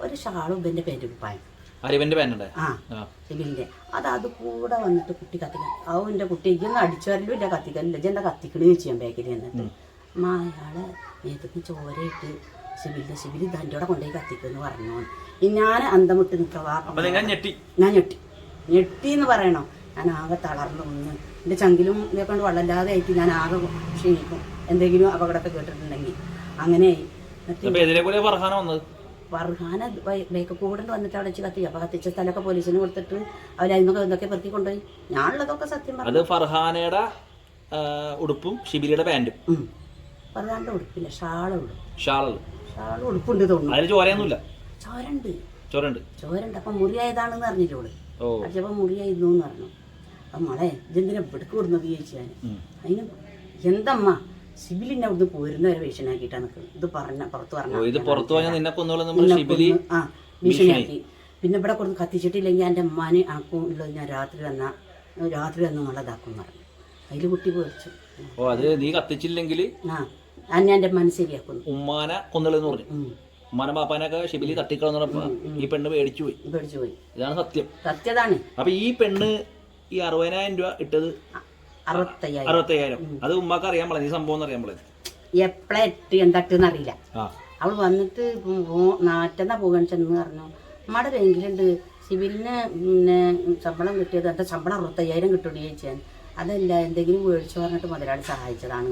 ഒരു ഷാളും ഇവന്റെ പേര് കുപ്പായം അരിവന്റെ പാനുണ്ട്. ആ സിബിലിന്റെ അത് കൂടെ വന്നിട്ട് കുട്ടി കത്തിക്കാൻ അവന്റെ കുട്ടി ഇതൊന്നും അടിച്ചു വരലും ഇല്ല കത്തിക്കലില്ല ഇജെന്താ കത്തിക്കണെന്ന് ചോദിച്ചു ഞാൻ ബാക്കിൽ എന്നിട്ട് അയാളെ മേത്തക്ക് ചോരയിട്ട് സിബിൽ തൻ്റെ കൂടെ കൊണ്ടുപോയി കത്തിക്കുമെന്ന് പറഞ്ഞു. ഞാൻ അന്തം വിട്ട് നിൽക്കവാ ഞാൻ ഞെട്ടി എന്ന് പറയണോ. ഞാൻ ആകെ തളർന്നു ഒന്ന് എൻ്റെ ചങ്കിലും ഇതൊക്കെ കൊണ്ട് വെള്ളമില്ലാതെ ആയിട്ട് ഞാൻ ആകെ ക്ഷീണിക്കും എന്തെങ്കിലും അപകടമൊക്കെ കേട്ടിട്ടുണ്ടെങ്കിൽ. അങ്ങനെയായി ഫർഹാന ബൈക്ക് കൂടെ വന്നിട്ട് അവിടെ വെച്ച് കത്തി. അപ്പൊ കത്തിച്ച സ്ഥലമൊക്കെ പോലീസിന് കൊടുത്തിട്ട് അവരതിനൊക്കെ ഇതൊക്കെ പെറുക്കി കൊണ്ടുപോയി. ഞാനുള്ളതൊക്കെ സത്യം പറഞ്ഞു. ഫർഹാനയുടെ ഉടുപ്പും ഷിബിലിയുടെ പാന്റും. ഫർഹാന്റെ ഉടുപ്പില്ല ഷാളുള്ളൂ. ഷാള് ഉടുപ്പുണ്ട് തോന്നുന്നു. ചോരയൊന്നുമില്ല. ചോരണ്ട് അപ്പൊ മുറിയായതാണെന്ന് അറിഞ്ഞില്ലോള്. അടിച്ചപ്പോ മുറിയായിരുന്നു എന്ന് പറഞ്ഞു. അപ്പൊ മോളെ ഇതെന്തിനാ ഇവിടേക്ക് വിടുന്നത് ചോദിച്ചു ഞാൻ. അതിന് എന്തമ്മ സിബിലിനെ അവിടുന്ന് പോരുന്നവരെ ഭീഷണിയാക്കിയിട്ടാണ് നിൽക്കുന്നത്. ഇത് പുറത്ത് ഭീഷണിയാക്കി. പിന്നെ ഇവിടെ കൊടുത്ത് കത്തിച്ചിട്ടില്ലെങ്കിൽ എൻ്റെ അമ്മാന് ആക്കും ഉള്ളത് ഞാൻ രാത്രി വന്ന് നമ്മളതാക്കും പറഞ്ഞു. അതിൽ കുട്ടി പോയിച്ചു. നീ കത്തിച്ചില്ലെങ്കിൽ ഞാൻ എൻ്റെ അമ്മാനെ ശരിയാക്കുന്നു. ഉമ്മാനെ കൊന്നുള്ളെന്ന് പറഞ്ഞു. ഉമ്മാനെ പാപ്പാനൊക്കെ ഷിബിലി തട്ടിക്കളന്നപ്പോ ഈ പെണ്ണ് പേടിച്ചു പോയി. ഇതാണ് സത്യതാണ്. അപ്പൊ ഈ പെണ്ണ് ഈ 60,000 രൂപ ഇട്ടത് 65,000. അത് ഉമ്മാക്ക് അറിയാൻ പാടില്ല. ഈ സംഭവം അറിയാൻ പാടില്ല. എപ്പോഴാ എന്താട്ടെന്ന് അറിയില്ല. അവള് വന്നിട്ട് നാട്ടെന്നാ പോകാൻ ചെന്ന് പറഞ്ഞു നമ്മുടെ ബാങ്കിലുണ്ട് സിബിലിന് പിന്നെ ശമ്പളം കിട്ടിയത് എന്താ ശമ്പളം 65,000 കിട്ടുള്ളൂ ചോദിച്ചാൽ. അതല്ല എന്തെങ്കിലും മേടിച്ചു പറഞ്ഞിട്ട് മുതലാളി സഹായിച്ചതാണ്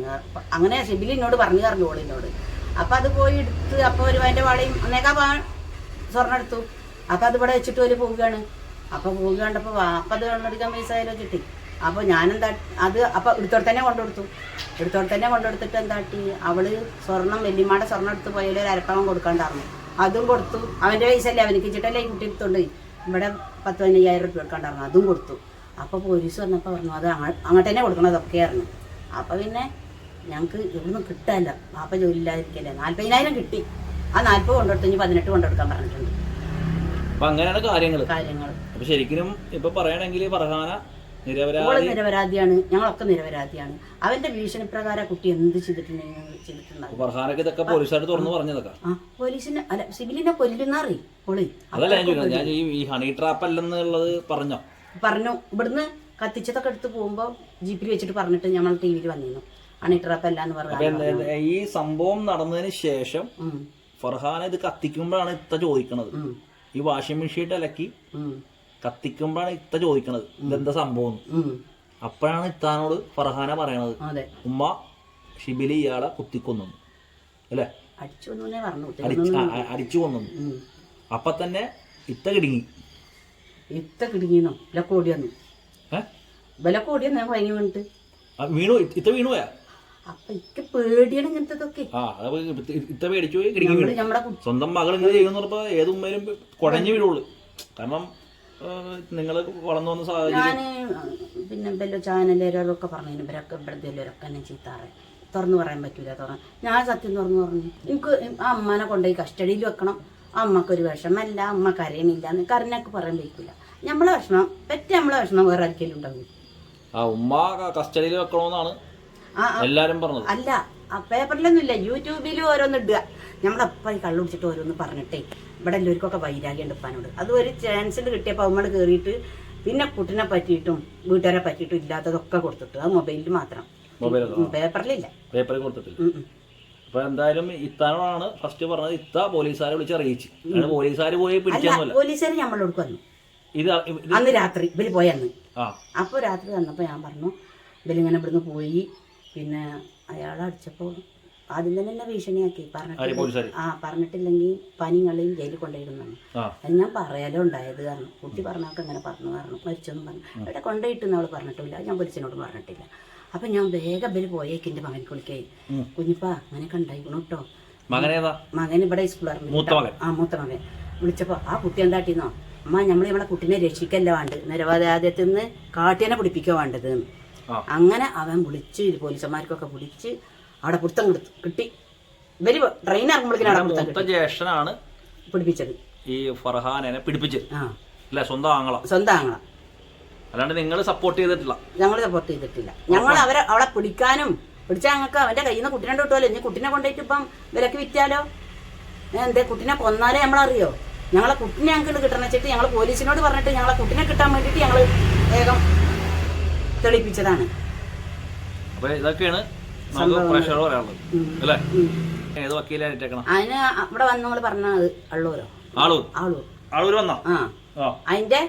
അങ്ങനെ സിബിൽ എന്നോട് പറഞ്ഞു ഓളിനോട്. അപ്പൊ അത് പോയി എടുത്ത് അപ്പൊ ഒരു അതിന്റെ വാടയും ഒന്നേക്കാ സ്വർണ്ണം എടുത്തു. അപ്പൊ അത് ഇവിടെ വെച്ചിട്ട് ഒരു പോവുകയാണ്. അപ്പൊ പോവുക കണ്ടപ്പോ അപ്പൊ അത് വെള്ളടിക്കാൻ പൈസ ആയാലും കിട്ടി. അപ്പൊ ഞാനെന്താ അത് അപ്പൊ എടുത്തോടെ തന്നെ കൊണ്ടുകൊടുത്തിട്ട് എന്താട്ടി അവള് സ്വർണം വല്യമ്മയുടെ സ്വർണ്ണം എടുത്ത് പോയാലും ഒരു അരപ്പവൻ കൊടുക്കാണ്ടായിരുന്നു. അതും കൊടുത്തു. അവന്റെ പൈസ അല്ലേ അവനിക്ക് ചിട്ടല്ലേ ഈ കുട്ടി എടുത്തോണ്ട് ഇവിടെ 10,000-15,000 രൂപ എടുക്കാണ്ടായിരുന്നു. അതും കൊടുത്തു. അപ്പോൾ പോലീസ് വന്നപ്പോൾ പറഞ്ഞു അത് അങ്ങോട്ട് തന്നെ കൊടുക്കണതൊക്കെയായിരുന്നു. അപ്പോൾ പിന്നെ ഞങ്ങൾക്ക് ഇവിടുന്ന് കിട്ടാല്ല. പാപ്പ ജോലി ഇല്ലാതിരിക്കല്ലേ. 40,000 കിട്ടി. ആ 40 കൊണ്ടുകൊടുത്തു. ഇനി 18 കൊണ്ടുകൊടുക്കാൻ പറഞ്ഞിട്ടുണ്ട്. അപ്പൊ അങ്ങനെയാണ് കാര്യങ്ങൾ. അപ്പൊ ശരിക്കും ഇപ്പൊ പറയണെങ്കിൽ ഫർഹാന നിരപരാധിയാണ്. ഞങ്ങളൊക്കെ നിരപരാധിയാണ്. അവന്റെ ഭീഷണി പ്രകാരം കുട്ടി എന്ത് ചെയ്തിട്ടുണ്ടാവും. ഫർഹാനക്ക് ഇതൊക്കെ പോലീസുകാർ തുറന്നു പറഞ്ഞതൊക്കെ പോലീസിനെ അല്ല സിബിലിനെ കൊല്ലുന്നറി പൊളി. അതല്ല ഞാൻ ഈ ഹണി ട്രാപ്പ് അല്ലെന്നുള്ളത് പറഞ്ഞു. ഇവിടുന്ന് കത്തിച്ചതൊക്കെ എടുത്ത് പോകുമ്പോ ജീപ്പിൽ വെച്ചിട്ട് പറഞ്ഞിട്ട് ഞങ്ങൾ ടി വിയിൽ വന്നിരുന്നു ഹണി ട്രാപ്പ് അല്ല എന്ന് പറഞ്ഞു. ഈ സംഭവം നടന്നതിന് ശേഷം ഫർഹാന ഇത് കത്തിക്കുമ്പോഴാണ് ഇത്ത ചോദിക്കണത്. ഈ വാഷിംഗ് മെഷീൻ ഇലക്കി കത്തിക്കുമ്പോഴാണ് ഇത്ത ചോദിക്കണത് ഇതെന്താ സംഭവം. അപ്പോഴാണ് ഇത്താനോട് ഫർഹാന പറയണത് ഉമ്മ ഷിബിലി ഇയാളെ കുത്തിക്കൊന്നു അല്ലേ, അടിച്ചു കൊന്നു. അപ്പൊ തന്നെ ഇത്ത കിടുങ്ങിന്നോ വിലക്കോടിയെന്നു ഭയങ്കര വീണിട്ട് ഇത്ത വീണുപോയാ. അപ്പൊ ഇക്ക് പേടിയാണ് ഇങ്ങനത്തെ. ഇത്ത പേടിച്ചു പോയി കിടങ്ങി വീണു. സ്വന്തം മകൾ ഇങ്ങനെ ചെയ്യുന്നപ്പോ ഏത് ഉമ്മയിലും കുഴഞ്ഞു വീഴുള്ളൂ. കാരണം നിങ്ങൾ വളർന്നു വന്ന സാഹചര്യം. ഞാന് പിന്നെ ബെല്ലോ ചാനലേരൊക്കെ പറഞ്ഞു ഇവരൊക്കെ ഇവിടുത്തെ എല്ലാവരൊക്കെ എന്നെ ചീത്താറെ തുറന്നു പറയാൻ പറ്റൂല. ഞാൻ സത്യം തുറന്നു പറഞ്ഞു. എനിക്ക് ആ അമ്മനെ കൊണ്ടുപോയി കസ്റ്റഡിയിൽ വെക്കണം. അമ്മക്കൊരു വിഷമല്ല, അമ്മ കരയണില്ല എന്ന് കരഞ്ഞൊക്കെ പറയാൻ പറ്റില്ല. നമ്മളെ വിഷമം നമ്മളെ വിഷമം വേറെ ആർക്കെങ്കിലും ഉണ്ടാവും. ഉമ്മ കസ്റ്റഡിയിൽ വെക്കണമെന്നാണ് എല്ലാരും പറഞ്ഞത്. അല്ല പേപ്പറിലൊന്നും ഇല്ല, യൂട്യൂബിൽ ഓരോന്ന് ഇടുക. നമ്മളപ്പം ഈ കള്ളുടിച്ചിട്ട് ഓരോന്ന് പറഞ്ഞിട്ടേ ഇവിടെ എല്ലാവർക്കൊക്കെ വൈരാഗ്യം എടുപ്പാനോട്. അത് ഒരു ചാൻസിൽ കിട്ടിയപ്പോൾ അവന്മാർ കയറിയിട്ട് പിന്നെ കുട്ടിനെ പറ്റിയിട്ടും വീട്ടുകാരെ പറ്റിയിട്ടും ഇല്ലാത്തതൊക്കെ കൊടുത്തിട്ട് അത് മൊബൈലിൽ മാത്രം, പേപ്പറിലില്ല. പേപ്പറിൽ കൊടുത്തിട്ടില്ല. അപ്പൊ എന്തായാലും ഇത്താനോടാണ് ഫസ്റ്റ് പറഞ്ഞത്. ഇത്ത പോലീസുകാരെ വിളിച്ച് അറിയിച്ചു. പോലീസുകാർ പോയി പിടിച്ചൊന്നുമില്ല. പോലീസുകാർ നമ്മളോട് വന്നു അന്ന് രാത്രി ഇവര് പോയന്ന്. അപ്പോൾ രാത്രി വന്നപ്പോൾ ഞാൻ പറഞ്ഞു ഇവരിങ്ങനെ ഇവിടുന്ന് പോയി. പിന്നെ അയാളെ അടിച്ചപ്പോൾ ആദ്യം തന്നെ എന്നെ ഭീഷണിയാക്കി പറഞ്ഞിട്ടില്ലെങ്കിൽ പനിങ്ങളെയും ജയിലിൽ കൊണ്ടുപോയിരുന്നു. ഞാൻ പറയാലോ ഉണ്ടായത് കാരണം കുട്ടി പറഞ്ഞൊക്കെ ഇങ്ങനെ പറഞ്ഞു മരിച്ചൊന്നും പറഞ്ഞു. ഇവിടെ കൊണ്ടുപോയിട്ടെന്ന് അവൾ പറഞ്ഞിട്ടില്ല, ഞാൻ പോലീസിനോട് പറഞ്ഞിട്ടില്ല. അപ്പം ഞാൻ വേഗം ഇവര് പോയേക്ക് എൻ്റെ മകൻ കുളിക്കേ കുഞ്ഞിപ്പാ അങ്ങനെയൊക്കെ ഉണ്ടായിക്കണു കേട്ടോ. മകൻ ഇവിടെ സ്കൂളിൽ മൂത്ത മകൻ വിളിച്ചപ്പോൾ ആ കുട്ടി എന്താട്ടിന്നോ അമ്മ നമ്മൾ നമ്മളെ കുട്ടീനെ രക്ഷിക്കല്ല വേണ്ടത്, നിരപരാധത്തിൽ നിന്ന് കാട്ടിനെ പിടിപ്പിക്കുക വേണ്ടത്. അങ്ങനെ അവൻ വിളിച്ച് പോലീസന്മാർക്കൊക്കെ വിളിച്ച് അവിടെ പുറത്തം കിട്ടി. ഇവര് ട്രെയിൻ ഇറങ്ങുമ്പോഴേക്കും ജ്യേഷ്ഠനാണ് പിടിപ്പിച്ചത് ഈ ഫർഹാനെ പിടിപ്പിച്ചത്. അല്ലെ സ്വന്തം ആങ്ങള. അല്ലാണ്ട് നിങ്ങൾ സപ്പോർട്ട് ചെയ്തിട്ടില്ല? ഞങ്ങൾ സപ്പോർട്ട് ചെയ്തിട്ടില്ല. ഞങ്ങൾ അവളെ പിടിച്ചാൽ ഞങ്ങൾക്ക് അവന്റെ കയ്യിൽ നിന്ന് കുട്ടീനെ കിട്ടുമല്ലോ. ഇനി കുട്ടീനെ കൊണ്ടുപോയിട്ട് ഇപ്പം വിലക്ക് വിറ്റാലോ? എന്തേ കുട്ടീനെ കൊന്നാലേ നമ്മളറിയോ? ഞങ്ങളെ കുട്ടീനെ ഞങ്ങൾക്ക് കിട്ടണം വെച്ചിട്ട് ഞങ്ങൾ പോലീസിനോട് പറഞ്ഞിട്ട് ഞങ്ങളെ കുട്ടീനെ കിട്ടാൻ വേണ്ടിയിട്ട് ഞങ്ങൾ വേഗം തെളിയിപ്പിച്ചതാണ്. അപ്പൊ ഇതൊക്കെയാണ് പ്രഷർ പറയാനുള്ളത് അല്ലേ? ഏത് വക്കീലായിട്ടേക്കണം? അതിന് ഇവിടെ വന്ന് നിങ്ങൾ പറഞ്ഞത് ആളൂർ വന്നോ? അതിന്റെ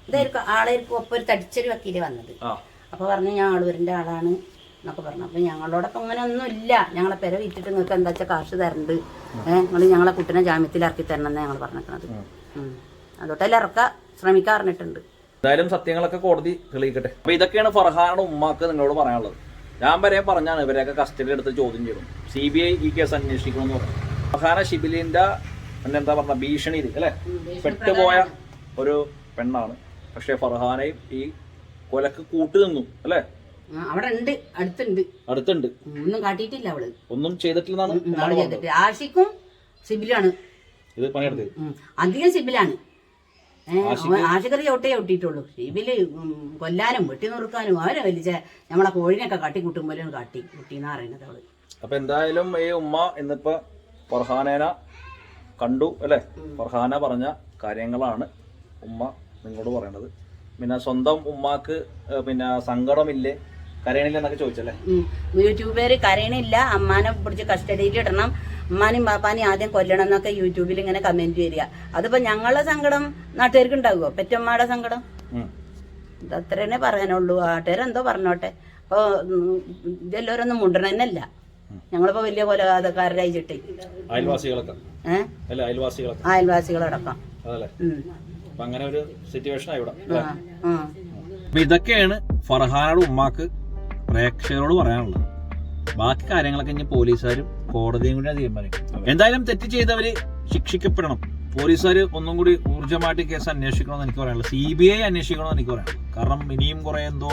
ഇതായിരിക്കും ആളായിരിക്കും ഒപ്പം ഒരു തടിച്ചൊരു വക്കീല് വന്നത്. അപ്പൊ പറഞ്ഞു ഞാൻ ആളൂരിന്റെ ആളാണ് എന്നൊക്കെ പറഞ്ഞു. അപ്പൊ ഞങ്ങളോടൊപ്പം അങ്ങനെ ഒന്നും ഇല്ല, ഞങ്ങളെ പെര വിറ്റിട്ട് നിങ്ങൾക്ക് എന്താ വെച്ചാൽ കാശ് തരണ്ട്, നിങ്ങൾ ഞങ്ങളെ കുട്ടീനെ ജാമ്യത്തിൽ ഇറക്കി തരണം എന്നാണ് ഞങ്ങൾ പറഞ്ഞിരിക്കുന്നത്. അതോട്ടെല്ലാം ഇറക്കാൻ ശ്രമിക്കാൻ പറഞ്ഞിട്ടുണ്ട്. എന്തായാലും സത്യങ്ങളൊക്കെ കോടതി തെളിയിക്കട്ടെ. അപ്പൊ ഇതൊക്കെയാണ് ഫർഹാനയുടെ ഉമ്മാക്ക് നിങ്ങളോട് പറയാനുള്ളത്. ഞാൻ വരെ പറഞ്ഞാണ് ഇവരെയൊക്കെ കസ്റ്റഡി എടുത്ത് ചോദ്യം ചെയ്തു. CBI ഈ കേസ് അന്വേഷിക്കണമെന്ന് പറഞ്ഞു. ഫർഹാന ഷിബിലിന്റെ എന്താ പറഞ്ഞ ഭീഷണിയിൽ അല്ലെ പെട്ടുപോയ ഒരു പെണ്ണാണ്. പക്ഷെ ഫർഹാനയും ഈ കൊലക്ക് കൂട്ടു നിന്നു അല്ലെ? അവിടെ ഉണ്ട്, അടുത്തുണ്ട്. ഒന്നും കാട്ടിയിട്ടില്ല, അവള് ഒന്നും ചെയ്തിട്ടില്ലെന്നാണ്. ആഷിക്കും സിബിലാണ് ഇത് പണിയെടുത്തത്. അധികം സിബിലാണ്. ആഷിക്കറി ചവിട്ടിയിട്ടുള്ളൂ. സിബില് കൊല്ലാനും വെട്ടി നുറുക്കാനും അവരെ വലിച്ച നമ്മളെ കോഴിനൊക്കെ കാട്ടിക്കൂട്ടുമ്പോഴും കുട്ടിന്നാ പറയുന്നത് അവള്. അപ്പൊ എന്തായാലും ഈ ഉമ്മ ഇന്നിപ്പോ ഫർഹാനേന കണ്ടു അല്ലെ? ഫർഹാന പറഞ്ഞ കാര്യങ്ങളാണ് ഉമ്മ നിങ്ങളോട് പറയണത്. പിന്നെ സ്വന്തം ഉമ്മാക്ക് പിന്നെ സങ്കടമില്ലേ, കരയണില്ല എന്നൊക്കെ ചോദിച്ചല്ലേ? യൂട്യൂബേര് കരയണില്ല, അമ്മാനെ പിടിച്ച് കസ്റ്റഡിയിൽ ഇടണം, അമ്മാനും പാപ്പാനെയും ആദ്യം കൊല്ലണം എന്നൊക്കെ യൂട്യൂബിൽ ഇങ്ങനെ കമന്റ് വരിക. അതിപ്പോ ഞങ്ങളുടെ സങ്കടം നാട്ടുകാർക്ക് ഉണ്ടാവുമോ? പെറ്റമ്മയുടെ സങ്കടം ഇതത്ര തന്നെ പറയാനുള്ളൂ. നാട്ടുകാരെന്തോ പറഞ്ഞോട്ടെ. അപ്പൊ ഇതെല്ലാവരും ഒന്നും മുണ്ടണന്നല്ല. ഞങ്ങളിപ്പോ വലിയ കൊലപാതകക്കാരായിച്ചിട്ട് അയൽവാസികളടക്കം. അങ്ങനെ ഒരു സിറ്റുവേഷൻ ഇവിടെ. ഇതൊക്കെയാണ് ഫർഹാനയുടെ ഉമ്മാക്ക് പ്രേക്ഷകരോട് പറയാനുള്ളത്. ബാക്കി കാര്യങ്ങളൊക്കെ ഇനി പോലീസുകാരും കോടതിയും കൂടി തീരുമാനിക്കും. എന്തായാലും തെറ്റ് ചെയ്തവര് ശിക്ഷിക്കപ്പെടണം. പോലീസുകാർ ഒന്നും കൂടി ഊർജ്ജമായിട്ട് കേസ് അന്വേഷിക്കണമെന്ന് എനിക്ക് പറയാനുള്ളത്. CBI അന്വേഷിക്കണമെന്ന് എനിക്ക് പറയാനുള്ളത്. കാരണം ഇനിയും കുറെ എന്തോ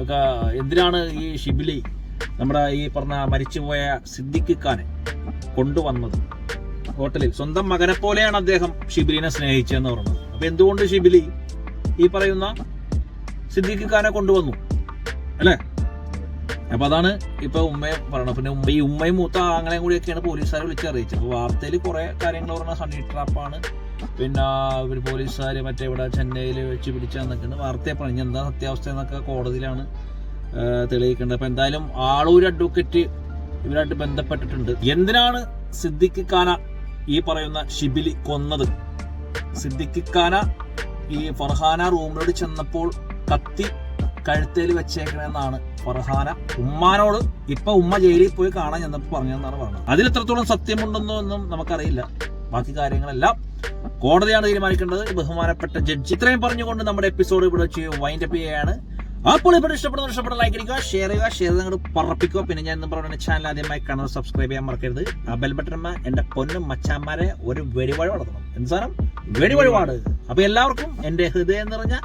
ഒക്കെ എന്തിനാണ് ഈ ഷിബിലി നമ്മുടെ ഈ പറഞ്ഞ മരിച്ചുപോയ സിദ്ദിഖ് ഖാനെ കൊണ്ടുവന്നത് ഹോട്ടലിൽ? സ്വന്തം മകനെ പോലെയാണ് അദ്ദേഹം ഷിബിലിനെ സ്നേഹിച്ചതെന്ന് പറയുന്നത്. അപ്പൊ എന്തുകൊണ്ട് ഷിബിലി ഈ പറയുന്ന സിദ്ദിഖ് ഖാനെ കൊണ്ടുവന്നു അല്ലേ? അപ്പൊ അതാണ് ഇപ്പൊ ഉമ്മയെ പറയണത്. പിന്നെ ഈ ഉമ്മയും മൂത്ത ആങ്ങളെയും കൂടിയൊക്കെയാണ് പോലീസുകാരെ വിളിച്ച് അറിയിച്ചത്. അപ്പൊ വാർത്തയിൽ കുറെ കാര്യങ്ങൾ പറഞ്ഞാൽ സണ്ണി ട്രാപ്പാണ്, പിന്നെ ഇവർ പോലീസുകാർ മറ്റേ ഇവിടെ ചെന്നൈയിൽ വെച്ച് പിടിച്ചെന്നൊക്കെയാണ് വാർത്തയെ പറഞ്ഞു. എന്താ സത്യാവസ്ഥ എന്നൊക്കെ കോടതിയിലാണ് തെളിയിക്കേണ്ടത്. അപ്പൊ എന്തായാലും ആളൂർ അഡ്വക്കേറ്റ് ഇവരായിട്ട് ബന്ധപ്പെട്ടിട്ടുണ്ട്. എന്തിനാണ് സിദ്ദിഖ് ഖാന ഈ പറയുന്ന ഷിബിലി കൊന്നത്? സിദ്ദിഖ് ഖാന ഈ ഫർഹാന റൂമിലോട് ചെന്നപ്പോൾ കത്തി കഴുത്തേൽ വെച്ചേക്കണെന്നാണ് ഫർഹാന ഉമ്മാനോട് ഇപ്പൊ ഉമ്മ ജയിലിൽ പോയി കാണാൻ ചെന്നപ്പോൾ പറഞ്ഞതെന്നാണ് പറഞ്ഞത്. അതിൽ എത്രത്തോളം സത്യമുണ്ടെന്നോ ഒന്നും നമുക്കറിയില്ല. ബാക്കി കാര്യങ്ങളെല്ലാം കോടതിയാണ് തീരുമാനിക്കേണ്ടത്, ബഹുമാനപ്പെട്ട ജഡ്ജി. ഇത്രയും പറഞ്ഞുകൊണ്ട് നമ്മുടെ എപ്പിസോഡ് ഇവിടെ വെച്ച് വൈൻഡ് അപ്പ് ചെയ്യുകയാണ്. അപ്പോൾ ഇപ്പോൾ ഇഷ്ടപ്പെടുന്ന ലൈക്ക് അടിക്കുക, ഷെയർ നിങ്ങൾ പറപ്പിക്കുക. പിന്നെ ഞാൻ പറയുന്ന ചാനൽ ആദ്യമായി കാണുന്നത് സബ്സ്ക്രൈബ് ചെയ്യാൻ മറക്കരുത്. ആ ബെൽ ബട്ടൺ എന്റെ പൊന്നും മച്ചാന്മാരെ ഒരു വെടിവഴി വളർത്തണം. എന്ത് സാധനം? വെടിവഴിപാട്. അപ്പൊ എല്ലാവർക്കും എന്റെ ഹൃദയം നിറഞ്ഞ